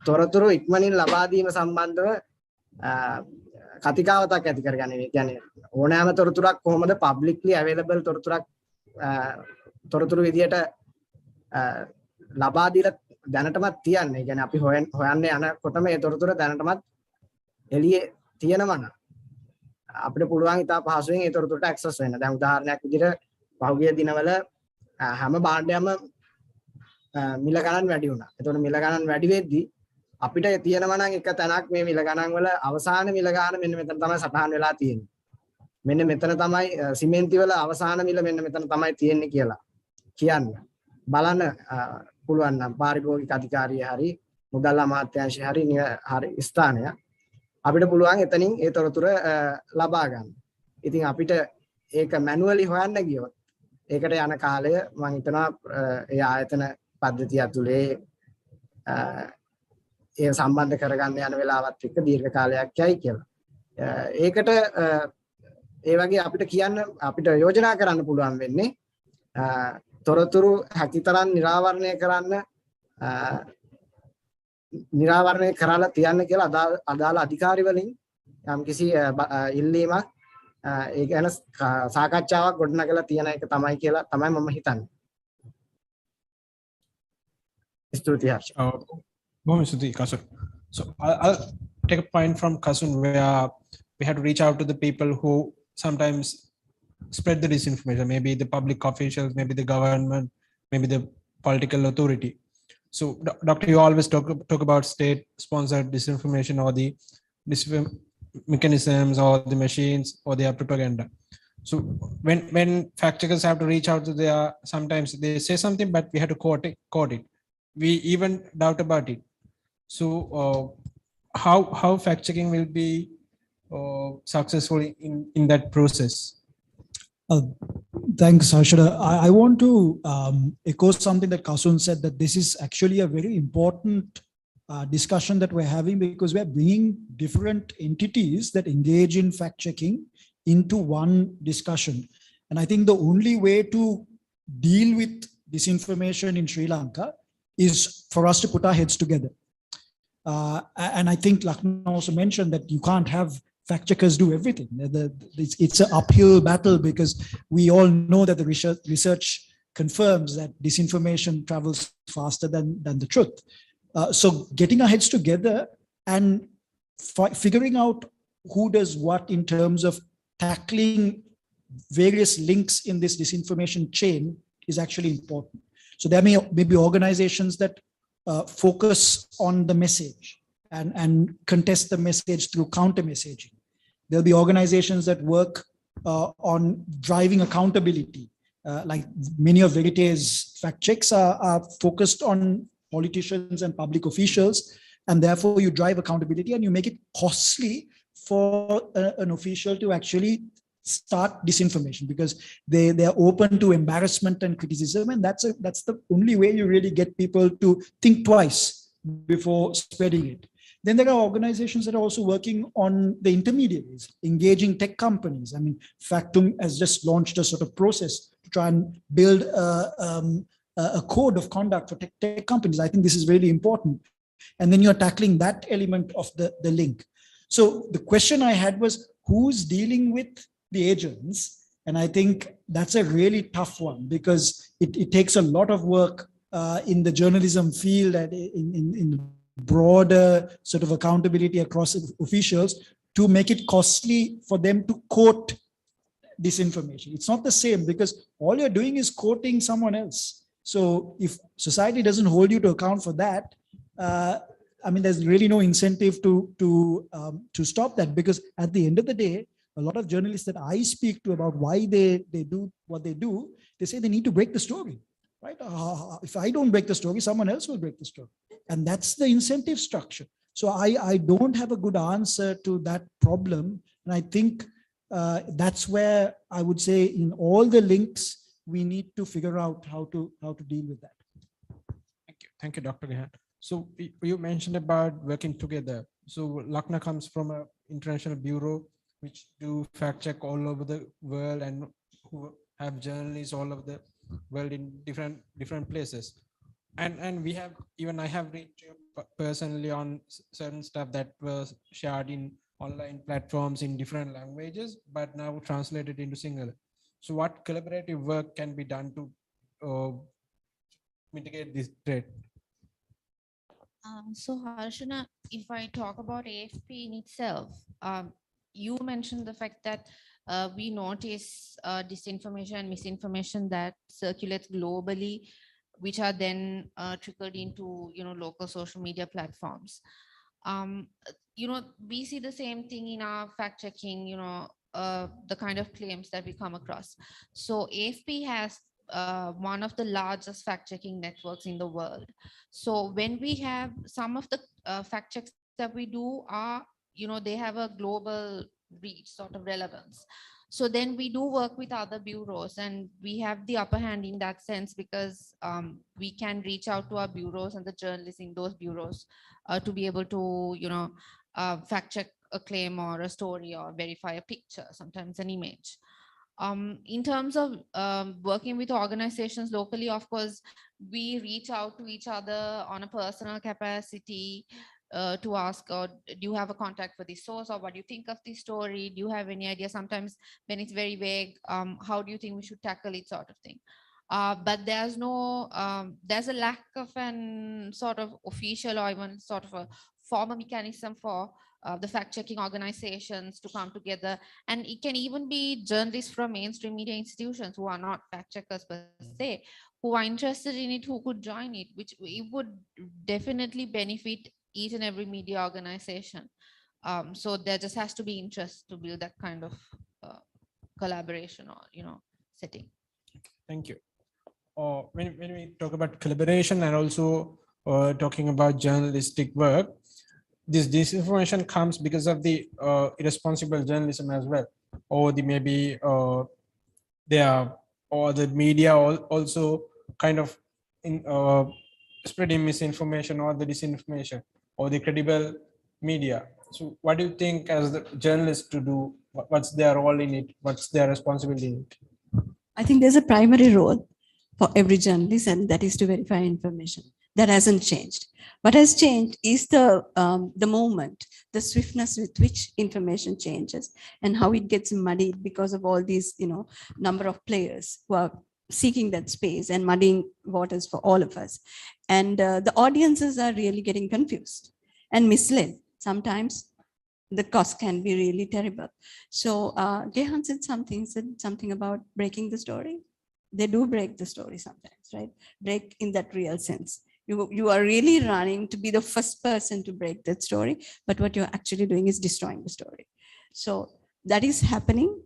තොරතුරු ඉක්මනින් ලබා දීම සම්බන්ධව කතිකාවතක් ඇති කරගන්නේ. ඒ කියන්නේ ඕනෑම තොරතුරක් කොහොමද publicly available තොරතුරු විදියට ලබා දීලා දැනටමත් තියන්නේ. ඒ කියන්නේ අපි හොයන්න යනකොටම ඒ තොරතුර දැනටමත් එළියේ තියෙනවා නම් අපිට පුළුවන් ඉතා පහසුවෙන් ඒ තොරතුරට ඇක්සස් වෙන්න. දැන් උදාහරණයක් විදිහට පහුගිය දිනවල හැම භාණ්ඩයක්ම මිල ගණන් වැඩි වුණා. එතකොට මිල ගණන් වැඩි වෙද්දී අපිට තියෙනවා නම් එක තැනක් මේ මිල ගණන් වල අවසාන මිල ගණන මෙන්න මෙතන තමයි සටහන් වෙලා තියෙන්නේ. මෙන්න මෙතන තමයි සිමෙන්ති වල අවසාන මිල මෙන්න මෙතන තමයි තියෙන්නේ කියලා කියන්න. බලන්න පුළුවන් නම් පාරිභෝගික අධිකාරිය හරි මුදල් අමාත්‍යාංශය හරි ස්ථානය අපිට පුළුවන් එතනින් ඒ තොරතුර ලබා ගන්න. ඉතින් අපිට ඒක මැනුවලි හොයන්න ගියොත් ඒකට යන කාලය මම හිතනවා ඒ ආයතන පද්ධතිය ඇතුලේ ඒ සම්බන්ධ කරගන්න යන වෙලාවත් එක්ක දීර්ඝ කාලයක් යයි කියලා. ඒකට ඒ වගේ අපිට යෝජනා කරන්න පුළුවන් වෙන්නේ තොරතුරු හැකිතරම් නිරාවරණය කරලා තියන්න කියලා අදාළ අධිකාරි වලින් යම්කිසි ඉල්ලීමක් ඒ ගැන සාකච්ඡාවක් ගොඩනගලා තියෙන එක තමයි කියලා තමයි මම හිතන්නේ. ස්තුතියි Harsha. Kasun. So I'll take a point from Kasun where we have to reach out to the people who sometimes spread the disinformation, maybe the public officials, maybe the government, maybe the political authority. So Doctor, you always talk about state-sponsored disinformation or the mechanisms or the machines or their propaganda. So when fact checkers have to reach out to sometimes they say something, but we have to quote it. We even doubt about it. So how fact checking will be successful in that process? Thanks, Harshada. I want to echo something that Kasun said, that this is actually a very important discussion that we're having, because we're bringing different entities that engage in fact checking into one discussion. And I think the only way to deal with disinformation in Sri Lanka is for us to put our heads together. And I think Lakna also mentioned that you can't have fact checkers do everything. It's an uphill battle, because we all know that the research confirms that disinformation travels faster than the truth. So getting our heads together and figuring out who does what in terms of tackling various links in this disinformation chain is actually important. So there may be organizations that focus on the message and contest the message through counter messaging. There'll be organizations that work on driving accountability. Like many of Verity's fact checks are focused on politicians and public officials, and therefore you drive accountability and you make it costly for an official to actually start disinformation, because they're open to embarrassment and criticism, and that's the only way you really get people to think twice before spreading it. Then there are organizations that are also working on the intermediaries, engaging tech companies. I mean, Factum has just launched a sort of process to try and build a code of conduct for tech companies. I think this is really important. And then you're tackling that element of the link. So the question I had was, who's dealing with the agents? And I think that's a really tough one, because it takes a lot of work in the journalism field and in broader sort of accountability across officials to make it costly for them to quote disinformation. It's not the same, because all you're doing is quoting someone else. So if society doesn't hold you to account for that, I mean, there's really no incentive to stop that, because at the end of the day, a lot of journalists that I speak to about why they do what they do, they say they need to break the story, right? If I don't break the story, someone else will break the story. And that's the incentive structure. So I don't have a good answer to that problem. And I think that's where I would say in all the links, we need to figure out how to deal with that. Thank you, Dr. Gehan. So you mentioned about working together. So Lakna comes from an international bureau which do fact check all over the world and who have journalists all over the world in different places. And we have, even I have reached you personally on certain stuff that was shared in online platforms in different languages, but now translated into singular. So what collaborative work can be done to mitigate this threat? So Harshana, if I talk about AFP in itself, you mentioned the fact that we notice disinformation and misinformation that circulates globally, which are then trickled into local social media platforms. We see the same thing in our fact checking, the kind of claims that we come across. So AFP has one of the largest fact checking networks in the world. So when we have some of the fact checks that we do are, they have a global reach sort of relevance. So then we do work with other bureaus, and we have the upper hand in that sense because we can reach out to our bureaus and the journalists in those bureaus to be able to, fact check a claim or a story or verify a picture, sometimes an image. In terms of working with organizations locally, of course, we reach out to each other on a personal capacity to ask, do you have a contact for this source, or what do you think of this story? Do you have any idea? Sometimes when it's very vague, how do you think we should tackle it, sort of thing. But there's no, there's a lack of an sort of official or even sort of a formal mechanism for the fact-checking organizations to come together. And it can even be journalists from mainstream media institutions who are not fact-checkers per se, who are interested in it, who could join it, which it would definitely benefit each and every media organization. So there just has to be interest to build that kind of collaboration or, setting. Thank you. When we talk about collaboration and also talking about journalistic work, this disinformation comes because of the irresponsible journalism as well, or the maybe they are, or the media also kind of spreading misinformation or the disinformation, or the credible media. So what do you think as the journalist to do? What's their role in it? What's their responsibility in it? I think there's a primary role for every journalist, and that is to verify information. That hasn't changed. What has changed is the moment, the swiftness with which information changes, and how it gets muddied because of all these, number of players who are seeking that space and muddying waters for all of us. And the audiences are really getting confused and misled. Sometimes the cost can be really terrible. So Gehan said something about breaking the story. They do break the story sometimes, right? Break in that real sense. You are really running to be the first person to break that story, but what you're actually doing is destroying the story. So that is happening.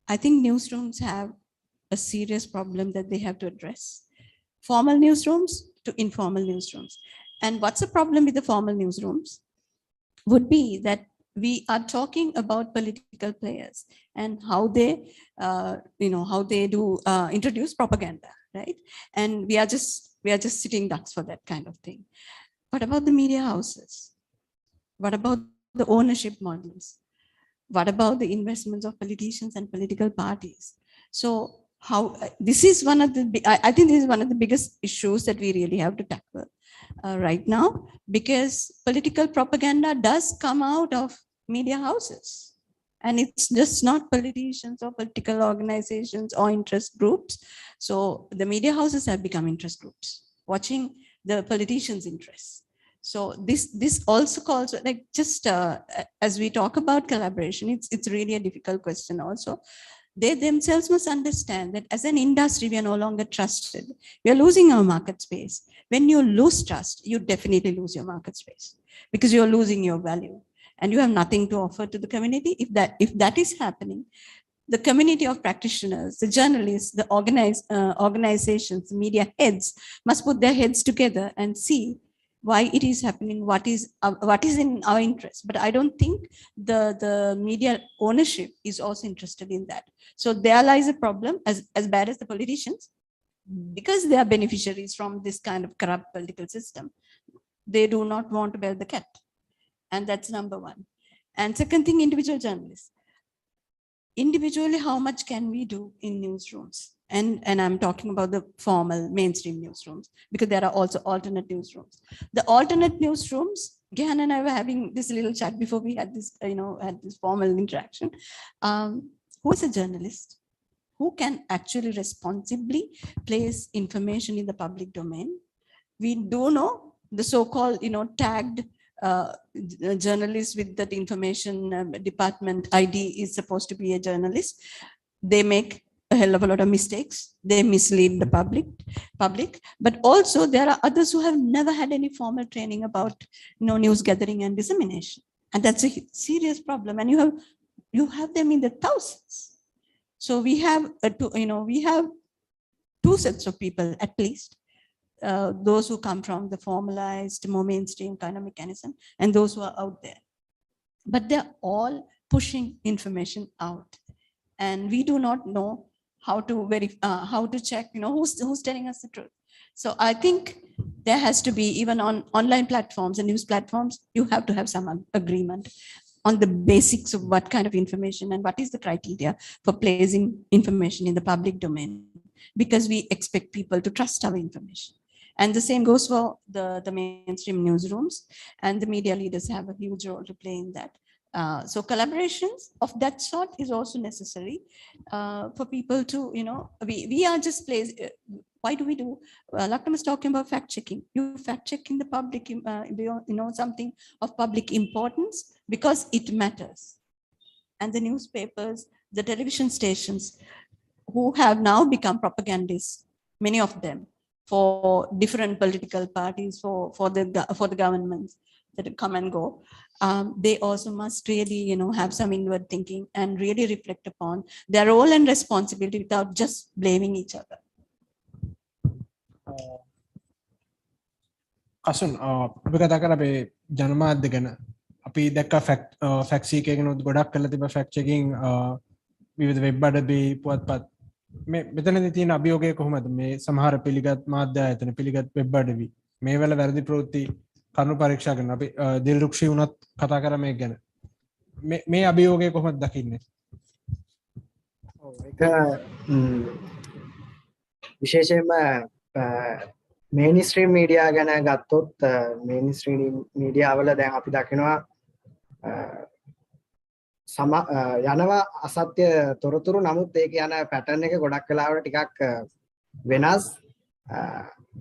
I think newsrooms have a serious problem that they have to address. Formal newsrooms to informal newsrooms. And what's the problem with the formal newsrooms would be that we are talking about political players and how they, how they do introduce propaganda, right? And we are just sitting ducks for that kind of thing. What about the media houses? What about the ownership models? What about the investments of politicians and political parties? So how this is one of the, I think this is one of the biggest issues that we really have to tackle right now, because political propaganda does come out of media houses. And it's just not politicians or political organizations or interest groups. So the media houses have become interest groups, watching the politicians' interests. So this also calls, like, just as we talk about collaboration, it's really a difficult question also. They themselves must understand that as an industry, we are no longer trusted. We are losing our market space. When you lose trust, you definitely lose your market space because you're losing your value and you have nothing to offer to the community. If that is happening, the community of practitioners, the journalists, the organizations, media heads must put their heads together and see why it is happening, what is in our interest. But I don't think the media ownership is also interested in that. So there lies a problem, as bad as the politicians, because they are beneficiaries from this kind of corrupt political system. They do not want to bear the cat. And that's number one. And second thing, individual journalists. Individually, how much can we do in newsrooms? And I'm talking about the formal mainstream newsrooms, because there are also alternate newsrooms. The alternate newsrooms, Gehan and I were having this little chat before we had this, had this formal interaction. Who is a journalist? Who can actually responsibly place information in the public domain? We do know the so-called, tagged journalist with that information department ID is supposed to be a journalist. They make a hell of a lot of mistakes. They mislead the public. But also there are others who have never had any formal training about news gathering and dissemination. And that's a serious problem. And you have them in the thousands. So we have two sets of people at least. Those who come from the formalized, more mainstream kind of mechanism, and those who are out there. But they're all pushing information out. And we do not know how to verify, how to check, who's telling us the truth. So I think there has to be, even on online platforms and news platforms, you have to have some agreement on the basics of what kind of information and what is the criteria for placing information in the public domain, because we expect people to trust our information. And the same goes for the mainstream newsrooms, and the media leaders have a huge role to play in that. So collaborations of that sort is also necessary for people to, we are just placed. Why do we do? Lakshman was talking about fact checking. You fact check in the public, something of public importance because it matters. And the newspapers, the television stations, who have now become propagandists, many of them, for different political parties, for the governments that come and go, they also must really, have some inward thinking and really reflect upon their role and responsibility without just blaming each other. Kasun, අපි කතා කරා අපේ ජනමාධ්‍ය ගැන. අපි දැක්ක fact Sikh එකනොත් ගොඩක් කරලා තිබ්බ ෆැක්ට් චෙකින් විවිධ වෙබ් අඩවි පුවත්පත් මෙතනදී තියෙන අභියෝගය කොහොමද? මේ සමහර පිළිගත් මාධ්‍ය ආයතන පිළිගත් වෙබ් අඩවි මේ වල වැරදි ප්‍රවෘත්ති කරුණු පරීක්ෂා කරන අපි දිල්රුක්ෂි උනත් කතා කරා මේක ගැන. මේ අභියෝගය කොහොමද දකින්නේ? ඒක විශේෂයෙන්ම මේන්ස්ට්‍රීම් මීඩියා ගැන ගත්තොත් මේන්ස්ට්‍රීම් මීඩියා වල දැන් අපි දකිනවා යනවා අසත්‍ය තොරතුරු, නමුත් ඒක යන පැටර්න් එක ගොඩක් වෙලාවට ටිකක් වෙනස්.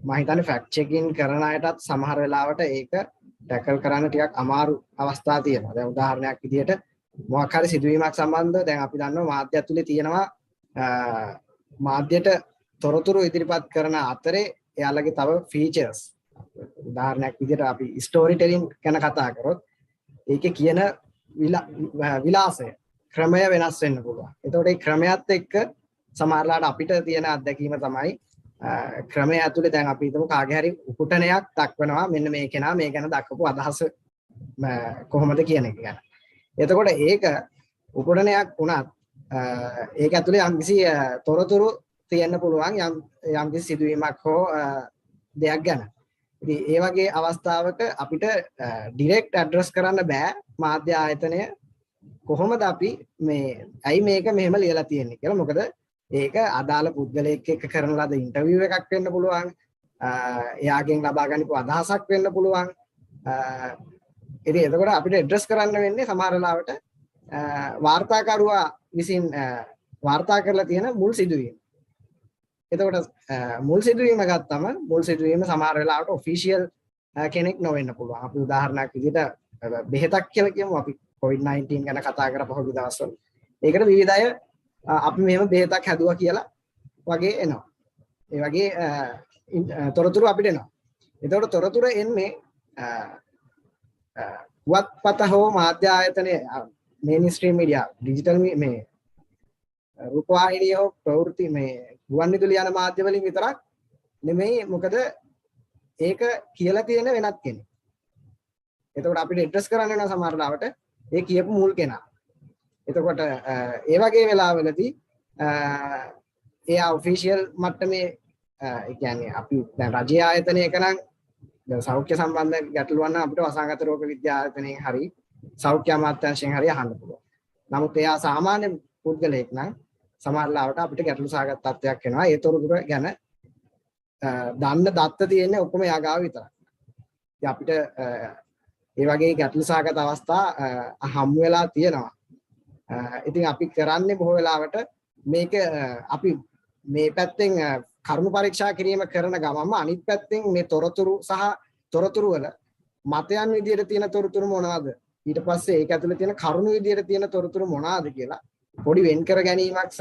මම හිතන්නේ ෆැක්ට් චෙකින් කරන අයටත් සමහර වෙලාවට ඒක ටැකල් කරන්න ටිකක් අමාරු අවස්ථා තියෙනවා. දැන් උදාහරණයක් විදිහට මොකක් හරි සිදුවීමක් සම්බන්ධව දැන් අපි දන්නවා මාධ්‍ය ඇතුලේ තියෙනවා මාධ්‍යයට තොරතුරු ඉදිරිපත් කරන අතරේ එයාලගේ තව ෆීචර්ස්. උදාහරණයක් විදිහට අපි ස්ටෝරි ටෙලිං ගැන කතා කරොත් ඒකේ කියන විලාසය ක්‍රමය වෙනස් වෙන්න පුළුවන්. එතකොට ඒ ක්‍රමයත් එක්ක සමහරලාට අපිට තියෙන අත්දැකීම තමයි ක්‍රමය ඇතුලේ දැන් අපි හිතමු කාගේ හරි උපුටනයක් දක්වනවා, මෙන්න මේ කෙනා මේ ගැන දක්වපු අදහස කොහොමද කියන එක ගැන. එතකොට ඒක උපුටනයක් වුණත් ඒක ඇතුලේ යම්කිසි තොරතුරු තියෙන්න පුළුවන් යම්කිසි සිදුවීමක් හෝ දෙයක් ගැන. ඉතින් ඒ වගේ අවස්ථාවක අපිට ඩිරෙක්ට් ඇඩ්‍රස් කරන්න බෑ මාධ්‍ය ආයතනය කොහොමද අපි මේ ඇයි මේක මෙහෙම ලියලා තියෙන්නේ කියලා. මොකද ඒක අදාළ පුද්ගලයෙක් එක්ක කරන ලද ඉන්ටර්විව් එකක් වෙන්න පුළුවන්, එයාගෙන් ලබා ගන්නපු අදහසක් වෙන්න පුළුවන්. ඉතින් එතකොට අපිට ඇඩ්‍රස් කරන්න වෙන්නේ සමහර වෙලාවට වාර්තාකරුවා විසින් වාර්තා කරලා තියෙන මුල් සිදුවීම. එතකොට මුල් සිදුවීම ගත්තම මුල් සිදුවීම සමහර වෙලාවට ඔෆිෂියල් කෙනෙක් නොවෙන්න පුළුවන්. අපි උදාහරණයක් විදිහට බෙහෙතක් කියලා කියමු. අපි COVID-19 ගැන කතා කරා පහුගිය දවස්වල. ඒකට විවිධ අය අපි මෙහෙම බෙහෙතක් හැදුවා කියලා වගේ එනවා. ඒ වගේ තොරතුරු අපිට එනවා. එතකොට තොරතුරු එන්නේ පුවත්පත හෝ මාධ්‍ය ආයතනයේ මේන්ස්ට්‍රීම් මීඩියා ඩිජිටල් මේ රූපවාහිනිය හෝ ප්‍රවෘත්ති මේ ගුවන්විදුලි යන මාධ්‍ය වලින් විතරක් නෙමෙයි. මොකද ඒක කියලා තියෙන වෙනත් කෙනෙක්. එතකොට අපිට ඇඩ්‍රස් කරන්න වෙනවා සමහර ලාවට ඒ කියපු මුල් කෙනා. එතකොට ඒ වගේ වෙලාවලදී එයා ඔෆිෂියල් මට්ටමේ ඒ කියන්නේ අපි දැන් රජයේ ආයතනයක නම් දැන් සෞඛ්‍ය සම්බන්ධ ගැටලුවක් නම් අපිට වසංගත රෝග විද්‍යා ආයතනයෙන් හරි සෞඛ්‍ය අමාත්‍යාංශයෙන් හරි අහන්න පුළුවන්. නමුත් එයා සාමාන්‍ය පුද්ගලයෙක් නම් සමහර ලාවට අපිට ගැටලු සහගත තත්ත්වයක් වෙනවා. ඒ තොරතුරු ගැන දන්න දත්ත තියෙන්නේ ඔක්කොම යාගාව විතරයි. ඉතින් අපිට ඒ වගේ ගැටලු සහගත අවස්ථා හම්බ වෙලා තියෙනවා. ඉතින් අපි කරන්නේ බොහෝ වෙලාවට මේක අපි මේ පැත්තෙන් කරුණු පරීක්ෂා කිරීම කරන ගමන්ම අනිත් පැත්තෙන් මේ තොරතුරු සහ තොරතුරු වල මතයන් විදියට තියෙන තොරතුරු මොනවාද? ඊට පස්සේ ඒක ඇතුලේ තියෙන කරුණු විදියට තියෙන තොරතුරු මොනවාද කියලා පොඩි වෙන් කර ගැනීමක්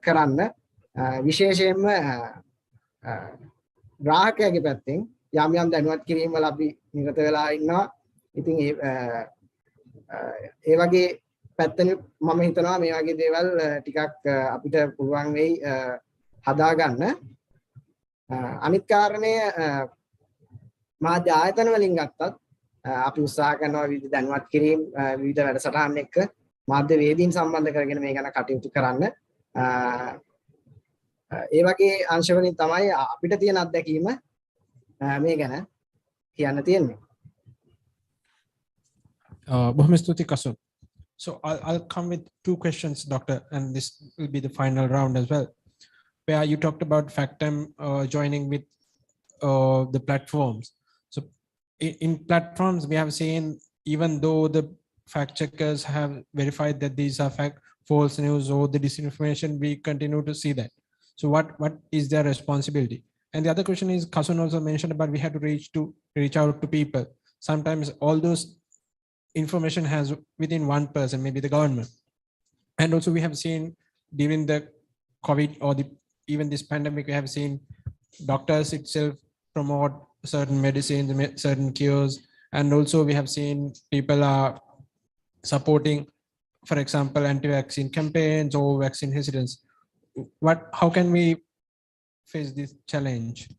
කරන්න විශේෂයෙන්ම ග්‍රාහකයාගේ පැත්තෙන් යම් යම් දැනුවත් කිරීම වල අපි නිරත වෙලා ඉන්නවා. ඉතින් ඒ වගේ පැත්තෙන් මම හිතනවා මේ වගේ දේවල් ටිකක් අපිට පුළුවන් වෙයි හදාගන්න. අනිත් කාරණය මාධ්‍ය ආයතන වලින් ගත්තත් අපි උත්සාහ කරනවා විවිධ දැනුවත් කිරීම විවිධ වැඩසටහන් එක්ක මාධ්‍ය වේදීන් සම්බන්ධ කරගෙන මේ ගැන කටයුතු කරන්න. ඒ වගේ අංශ වලින් තමයි අපිට තියෙන අත්දැකීම මේ ගැන කියන්න තියෙන්නේ. බොහොම ස්තුතියි Kasun. So I'll come with two questions, Doctor, and this will be the final round as well, where you talked about Factem joining with the platforms. So in platforms, we have seen, even though the fact checkers have verified that these are false news or the disinformation, we continue to see that. So what is their responsibility? And the other question is, Kasun also mentioned about we have to reach out to people. Sometimes all those information has within one person, maybe the government. And also we have seen during the COVID or even this pandemic, we have seen doctors itself promote certain medicines, certain cures. And also we have seen people are supporting, for example, anti-vaccine campaigns or vaccine hesitance. How can we face this challenge?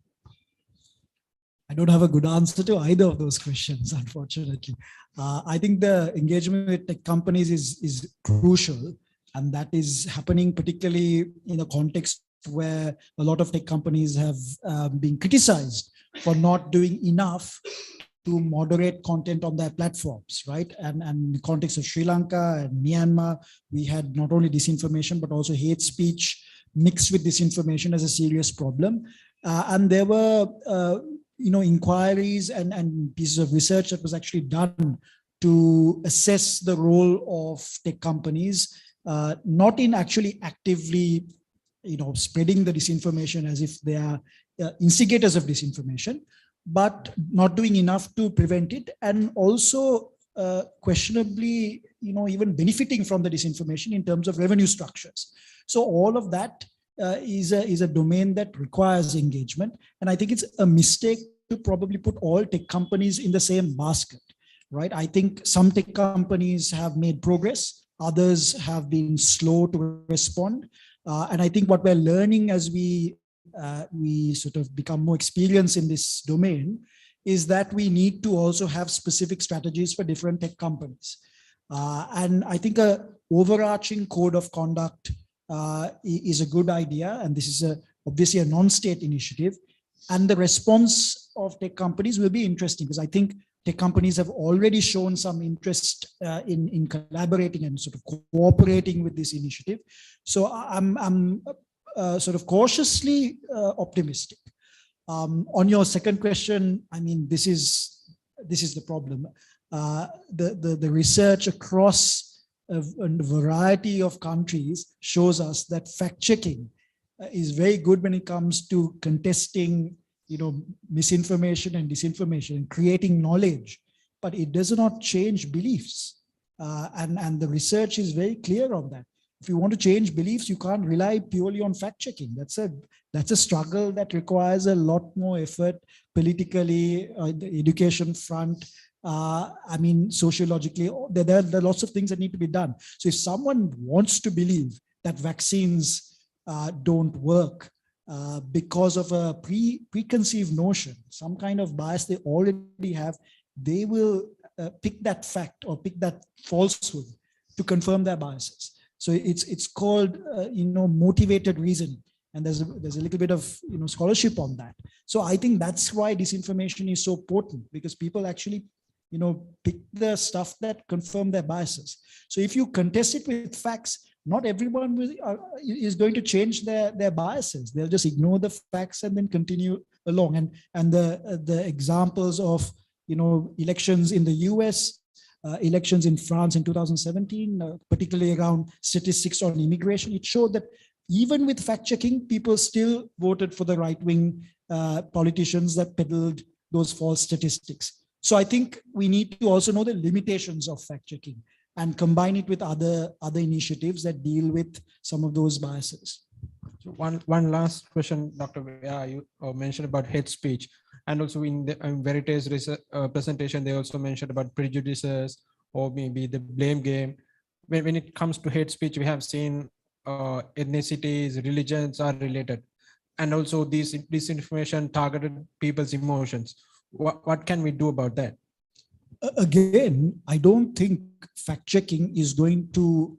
I don't have a good answer to either of those questions, unfortunately. I think the engagement with tech companies is crucial, and that is happening particularly in a context where a lot of tech companies have been criticized for not doing enough to moderate content on their platforms, right? And in the context of Sri Lanka and Myanmar, we had not only disinformation, but also hate speech mixed with disinformation as a serious problem. And there were inquiries and pieces of research that was actually done to assess the role of tech companies, not in actually actively spreading the disinformation as if they are instigators of disinformation, but not doing enough to prevent it, and also questionably even benefiting from the disinformation in terms of revenue structures. So all of that is a domain that requires engagement. And I think it's a mistake to probably put all tech companies in the same basket, right? I think some tech companies have made progress, others have been slow to respond. And I think what we're learning as we sort of become more experienced in this domain is that we need to also have specific strategies for different tech companies. And I think a overarching code of conduct is a good idea. And this is obviously a non-state initiative. And the response of tech companies will be interesting, because I think tech companies have already shown some interest in collaborating and sort of cooperating with this initiative. So I'm sort of cautiously optimistic. On your second question, I mean, this is the problem. The research across a variety of countries shows us that fact-checking is very good when it comes to contesting misinformation and disinformation and creating knowledge, but it does not change beliefs. And the research is very clear on that. If you want to change beliefs, you can't rely purely on fact-checking. That's a struggle that requires a lot more effort politically, the education front. I mean, sociologically, there are lots of things that need to be done. So if someone wants to believe that vaccines don't work because of a preconceived notion, some kind of bias they already have, they will pick that fact or pick that falsehood to confirm their biases. So it's called motivated reasoning, and there's a little bit of scholarship on that. So I think that's why disinformation is so potent, because people actually pick the stuff that confirm their biases. So if you contest it with facts, not everyone is going to change their biases. They'll just ignore the facts and then continue along. And the examples of, elections in the US, elections in France in 2017, particularly around statistics on immigration, it showed that even with fact-checking, people still voted for the right-wing politicians that peddled those false statistics. So I think we need to also know the limitations of fact-checking and combine it with other initiatives that deal with some of those biases. So one last question, Dr. You mentioned about hate speech, and also in the Veritas presentation, they also mentioned about prejudices or maybe the blame game. When it comes to hate speech, we have seen ethnicities, religions are related, and also this disinformation targeted people's emotions. What can we do about that? Again, I don't think fact-checking is going to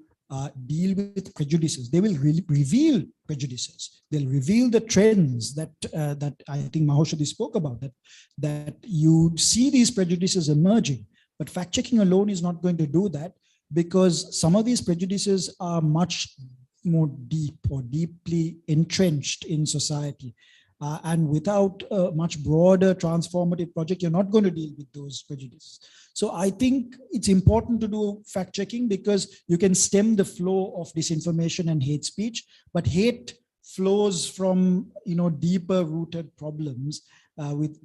deal with prejudices. They will reveal prejudices. They'll reveal the trends that I think Mahoshadi spoke about, that you see these prejudices emerging, but fact-checking alone is not going to do that, because some of these prejudices are much more deep or deeply entrenched in society. And without a much broader transformative project, you're not going to deal with those prejudices. So I think it's important to do fact checking, because you can stem the flow of disinformation and hate speech, but hate flows from, deeper rooted problems with,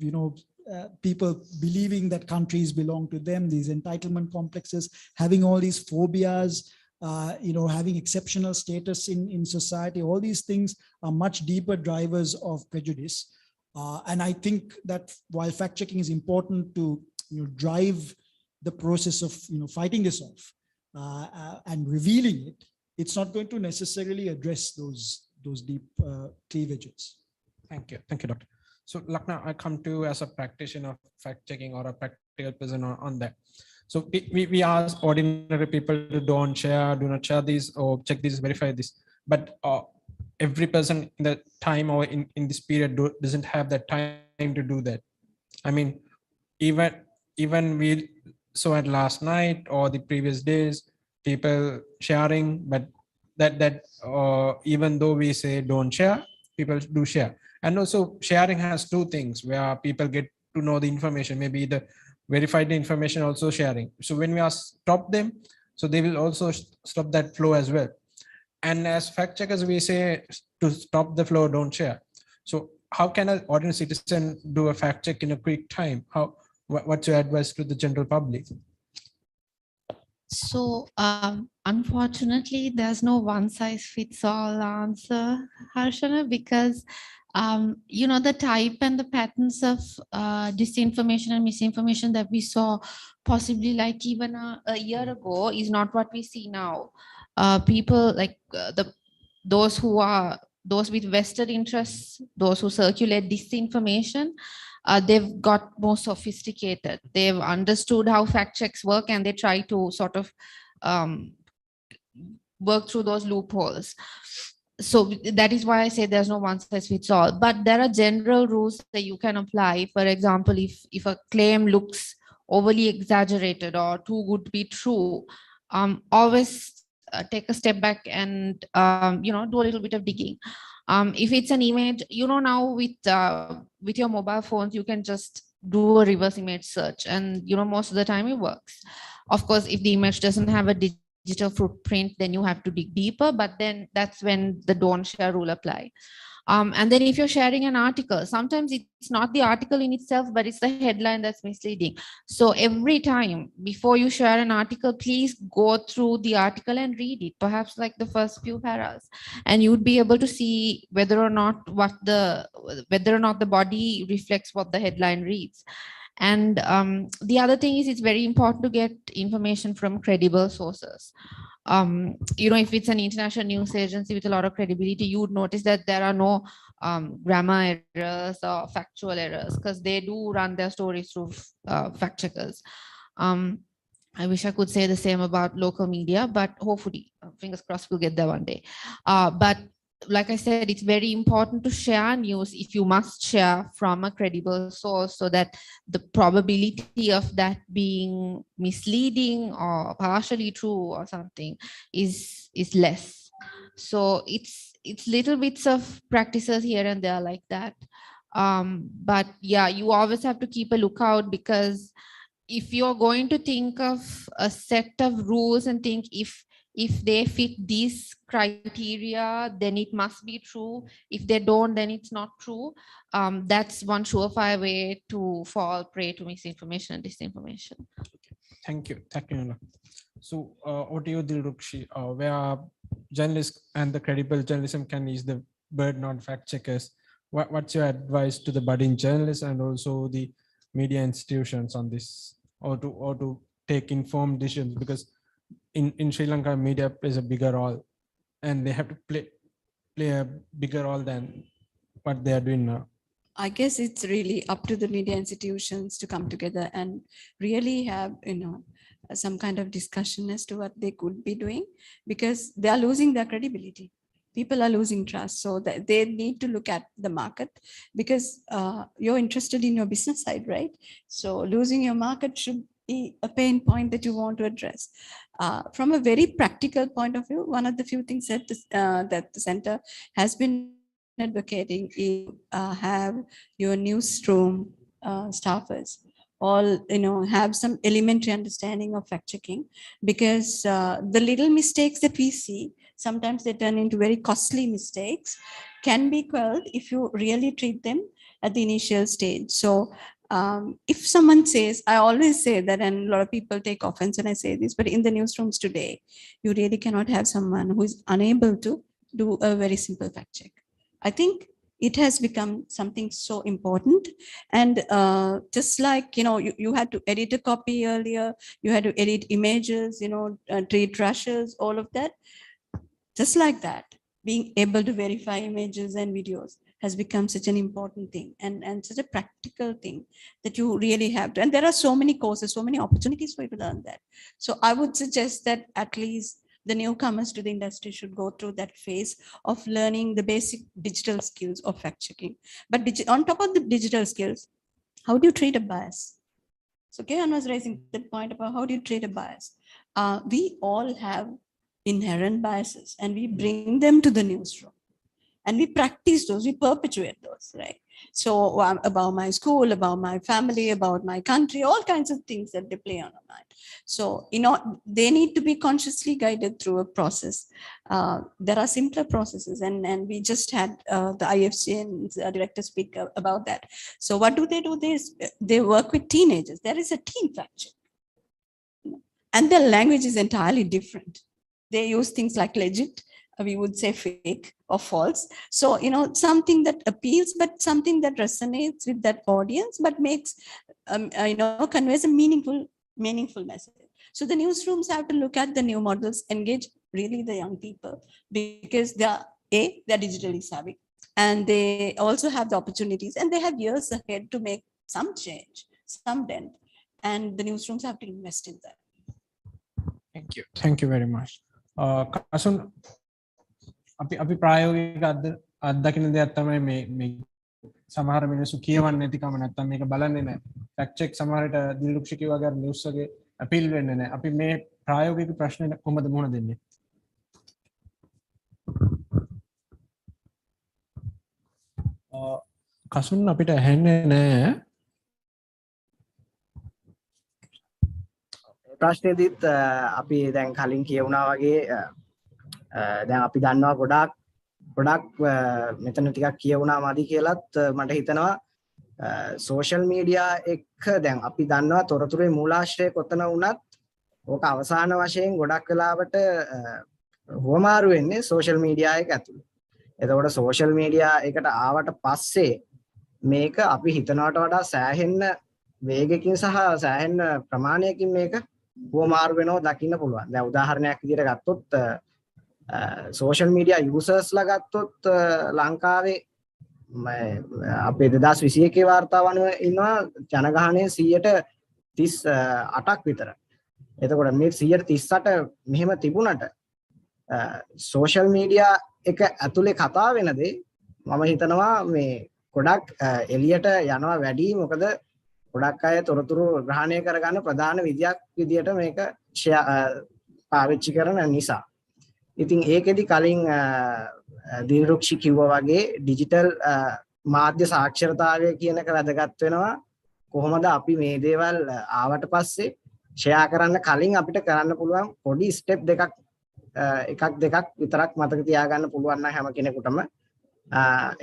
people believing that countries belong to them, these entitlement complexes, having all these phobias, having exceptional status in society. All these things are much deeper drivers of prejudice. And I think that while fact-checking is important to drive the process of fighting this off and revealing it, it's not going to necessarily address those deep cleavages. Thank you, Doctor. So Lakna, I come to you as a practitioner of fact-checking or a practical person on that. So we ask ordinary people to do not share this or check this, verify this. But every person in the time or in this period doesn't have that time to do that. I mean, even we saw it last night or the previous days, people sharing, but that even though we say don't share, people do share. And also sharing has two things where people get to know the information, maybe the verified information, also sharing. So when we stop them, so they will also stop that flow as well. And as fact checkers, we say to stop the flow, don't share. So how can an ordinary citizen do a fact check in a quick time? What's your advice to the general public? So unfortunately, there's no one size fits all answer, Harshana, because the type and the patterns of disinformation and misinformation that we saw possibly like even a year ago is not what we see now. People like those with vested interests, those who circulate disinformation, they've got more sophisticated. They've understood how fact checks work, and they try to sort of work through those loopholes. So that is why I say there's no one size fits all, but there are general rules that you can apply. For example, if a claim looks overly exaggerated or too good to be true, always take a step back and do a little bit of digging. If it's an image, now with your mobile phones, you can just do a reverse image search, and most of the time it works. Of course, if the image doesn't have a digital footprint, then you have to dig deeper, but then that's when the don't share rule apply. And then if you're sharing an article, sometimes it's not the article in itself, but it's the headline that's misleading. So every time before you share an article, please go through the article and read it, perhaps like the first few paras, and you'd be able to see whether or not the body reflects what the headline reads. And the other thing is, it's very important to get information from credible sources. If it's an international news agency with a lot of credibility, you would notice that there are no grammar errors or factual errors, because they do run their stories through fact checkers. I wish I could say the same about local media, but hopefully, fingers crossed, we'll get there one day. But like I said, it's very important to share news if you must share from a credible source, so that the probability of that being misleading or partially true or something is less. So it's little bits of practices here and there like that. But yeah, you always have to keep a lookout, because if you're going to think of a set of rules and think if they fit these criteria, then it must be true. If they don't, then it's not true. That's one surefire way to fall prey to misinformation and disinformation. Thank you. Thank you, Nana. So what do you, Dilrukshi, where journalists and the credible journalism can ease the burden on fact checkers? What's your advice to the budding journalists and also the media institutions on this, or to take informed decisions? Because in Sri Lanka, media plays a bigger role, and they have to play a bigger role than what they are doing now. I guess it's really up to the media institutions to come together and really have, some kind of discussion as to what they could be doing, because they are losing their credibility. People are losing trust. So that they need to look at the market, because you're interested in your business side, right? So losing your market should be a pain point that you want to address. From a very practical point of view, one of the few things that the center has been advocating is have your newsroom staffers all have some elementary understanding of fact checking, because the little mistakes that we see, sometimes they turn into very costly mistakes, can be quelled if you really treat them at the initial stage. So if someone says, I always say that, and a lot of people take offense when I say this, but in the newsrooms today, you really cannot have someone who is unable to do a very simple fact check. I think it has become something so important. And just like, you had to edit a copy earlier, you had to edit images, treat rushes, all of that. Just like that, being able to verify images and videos has become such an important thing and such a practical thing that you really have to. And there are so many courses, so many opportunities for you to learn that. So I would suggest that at least the newcomers to the industry should go through that phase of learning the basic digital skills of fact checking. But on top of the digital skills, how do you treat a bias? So Kehan was raising the point about how do you treat a bias? We all have inherent biases, and we bring them to the newsroom. And we practice those, we perpetuate those, right? So about my school, about my family, about my country, all kinds of things that they play on our mind. So, they need to be consciously guided through a process. There are simpler processes, and we just had the IFCN director speak about that. So what do? They work with teenagers. There is a teen fact check. And their language is entirely different. They use things like legit, we would say fake or false. So, something that appeals, but something that resonates with that audience, but makes, conveys a meaningful message. So the newsrooms have to look at the new models, engage really the young people, because they're digitally savvy, and they also have the opportunities, and they have years ahead to make some change, some dent, and the newsrooms have to invest in that. Thank you. Thank you very much. Kasun, අපි ප්‍රායෝගික අත්දකින්න දෙයක් තමයි මේ සමහර මිනිස්සු කියවන්නේ නැතිකම නැත්තම් මේක බලන්නේ නැහැ. ෆැක්ට් චෙක් සමහරට දිලුක්ෂි කිව්වා වගේ නිවුස් එකේ අපීල් වෙන්නේ නැහැ. අපි මේ ප්‍රායෝගික ප්‍රශ්න කොහොමද මුහුණ දෙන්නේ? කසුන් අපිට ඇහෙන්නේ නැහැ. ප්‍රශ්නේදීත් අපි දැන් කලින් කියුණා වගේ දැන් අපි දන්නවා ගොඩක් මෙතන ටිකක් කියවුණා මදි කියලත් මට හිතෙනවා සෝෂල් මීඩියා එක්ක දැන් අපි දන්නවා තොරතුරේ මූලාශ්‍රය කොතන වුණත් ඕක අවසාන වශයෙන් ගොඩක් වෙලාවට හොමාරු වෙන්නේ සෝෂල් මීඩියා එක ඇතුළේ. එතකොට සෝෂල් මීඩියා එකට ආවට පස්සේ මේක අපි හිතනවට වඩා සෑහෙන්න වේගකින් සහ සෑහෙන්න ප්‍රමාණයකින් මේක හොමාරු වෙනව දකින්න පුළුවන්. දැන් උදාහරණයක් විදිහට ගත්තොත් social media users ලා ගත්තොත් ලංකාවේ අපේ 2021 වාර්තාව අනුව ඉන්නවා ජනගහනය 138ක් විතර. එතකොට මේ 138 මෙහෙම තිබුණට social media එක ඇතුලේ කතා වෙන දේ මම හිතනවා මේ ගොඩක් එළියට යනවා වැඩි මොකද ගොඩක් අය තොරතුරු ග්‍රහණය කරගන්න ප්‍රධාන විදියක් විදියට මේක පාවිච්චි කරන නිසා. ඉතින් ඒකෙදි කලින් දිරුක්ෂි කිව්වා වගේ ඩිජිටල් මාධ්‍ය සාක්ෂරතාවය කියන එක වැදගත් වෙනවා. කොහොමද අපි මේ දේවල් ආවට පස්සේ ෂෙයා කරන්න කලින් අපිට කරන්න පුළුවන් පොඩි ස්ටෙප් එකක් දෙකක් විතරක් මතක තියාගන්න පුළුවන් නම් හැම කෙනෙකුටම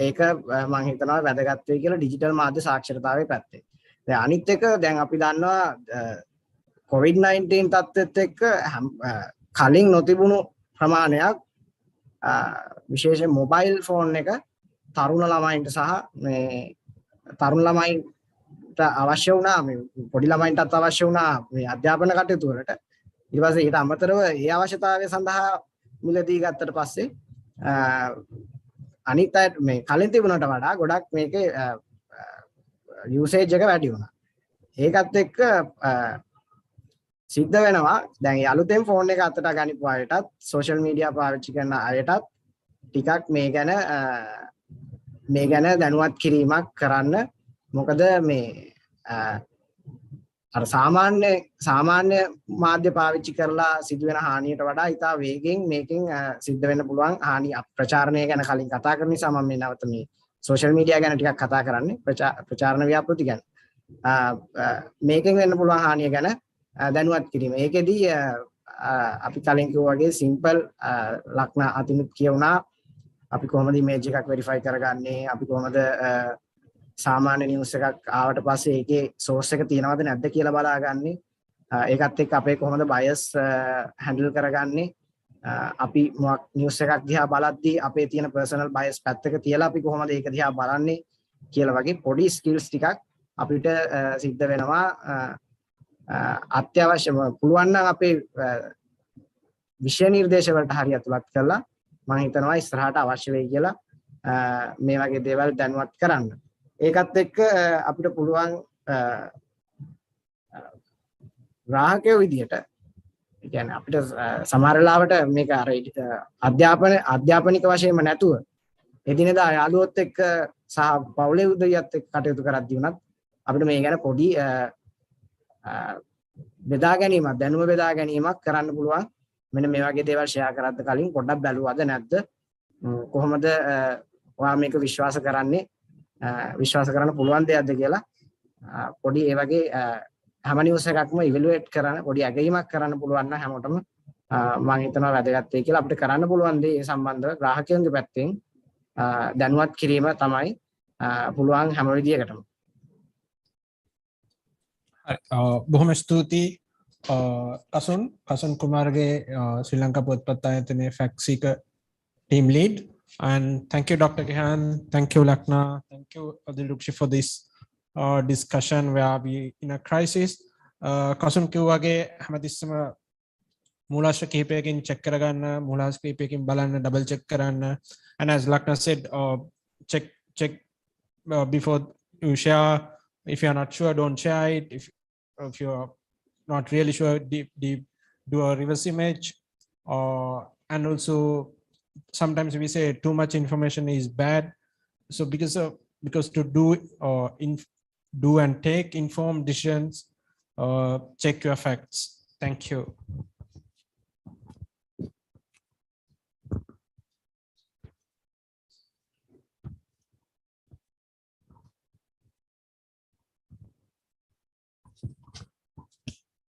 ඒක මම හිතනවා වැදගත් වෙයි කියලා ඩිජිටල් මාධ්‍ය සාක්ෂරතාවයේ පැත්තේ. දැන් අනිත් එක දැන් අපි දන්නවා COVID-19 තත්ත්වෙත් එක්ක කලින් නොතිබුණු ප්‍රමාණයක් විශේෂයෙන් මොබයිල් ෆෝන් එක තරුණ ළමයින්ට සහ මේ තරුණ ළමයින්ට අවශ්‍ය වුණා මේ පොඩි ළමයින්ටත් අවශ්‍ය වුණා මේ අධ්‍යාපන කටයුතු වලට. ඊට පස්සේ ඊට අමතරව ඒ අවශ්‍යතාවය සඳහා මිලදී ගත්තට පස්සේ අනිත් අය මේ කලින් තිබුණට වඩා ගොඩක් මේකේ යූසේජ් එක වැඩි වුණා. ඒකත් එක්ක සිද්ධ වෙනවා දැන් අලුතෙන් ෆෝන් එක අතට ගනිපු අයටත් සෝෂල් මීඩියා පාවිච්චි කරන අයටත් ටිකක් මේ ගැන දැනුවත් කිරීමක් කරන්න. මොකද මේ අර සාමාන්‍ය මාධ්‍ය පාවිච්චි කරලා සිදුවෙන හානියට වඩා ඉතා වේගෙන් මේකෙන් සිද්ධ වෙන්න පුළුවන් හානි ප්‍රචාරණය ගැන කලින් කතා කරන නිසා මම මේ නැවත මේ සෝෂල් මීඩියා ගැන ටිකක් කතා කරන්නේ ප්‍රචාරණ ව්‍යාපෘති ගැන. මේකෙන් වෙන්න පුළුවන් හානිය ගැන දැනුවත් කිරීම. ඒකෙදි අපි කලින් කිව්වා වගේ සිම්පල් ලක්න අතිනුත් කියුණා අපි කොහොමද ඉමේජ් එකක් වෙරිෆයි කරගන්නේ, අපි කොහොමද සාමාන්‍ය නිවුස් එකක් ආවට පස්සේ ඒකේ සෝස් එක තියෙනවද නැද්ද කියලා බලාගන්නේ. ඒකත් එක්ක අපේ කොහොමද බයස් හැන්ඩල් කරගන්නේ. අපි මොකක් නිවුස් එකක් දිහා බලද්දී අපේ තියෙන පර්සනල් බයස් පැත්තක තියලා අපි කොහොමද ඒක දිහා බලන්නේ කියලා වගේ පොඩි ස්කිල්ස් ටිකක් අපිට සිද්ධ වෙනවා. අත්‍යවශ්‍යම පුළුවන් නම් අපේ විෂය නිර්දේශ වලට හරිය අතුලත් කරලා මම හිතනවා ඉස්සරහට අවශ්‍ය වෙයි කියලා මේ වගේ දේවල් දැනුවත් කරන්න. ඒකත් එක්ක අපිට පුළුවන් ග්‍රාහකයෝ විදියට කියන්නේ අපිට සමහර වෙලාවට මේක අර අධ්‍යාපනික වශයෙන්ම නැතුව එදිනෙදා යාළුවොත් එක්ක සහ පවුලේ උදවියත් එක්ක කටයුතු කරද්දී උනත් අපිට මේ ගැන පොඩි බෙදා ගැනීමක් දැනුම බෙදා ගැනීමක් කරන්න පුළුවන්. මෙන්න මේ වගේ දේවල් ෂෙයා කරද්ද කලින් පොඩ්ඩක් බැලුවද නැද්ද, කොහොමද ඔයා මේක විශ්වාස කරන්නේ, විශ්වාස කරන්න පුළුවන් දෙයක්ද කියලා පොඩි ඒ වගේ හැම නිවුස් එකක්ම ඉවැලුවේට් කරන පොඩි ඇගීමක් කරන්න පුළුවන් නම් හැමෝටම මම හිතනවා වැදගත් වෙයි කියලා. අපිට කරන්න පුළුවන් දේ ඒ සම්බන්ධව ග්‍රාහකයන්ගේ පැත්තෙන් දැනුවත් කිරීම තමයි පුළුවන් හැම විදියකටම. බොහොම ස්තුතියි කසුන් කුමාරගේ ශ්‍රී ලංකා පොත්පත් ආයතනයේ fact seeker team lead. And thank you, Dr. Gehan. Thank you, Lakna. Thank you, Dilrukshi, for this discussion where we in a crisis. Kasun kiwage hamadissama moolasha kihipayakin check karaganna, moolasha kihipayakin balanna, double check karanna. And as Lakna said, check before you share. If you are not sure, don't share it. If you are not really sure, do a reverse image. And also, sometimes we say too much information is bad. So because to do and take informed decisions, check your facts. Thank you.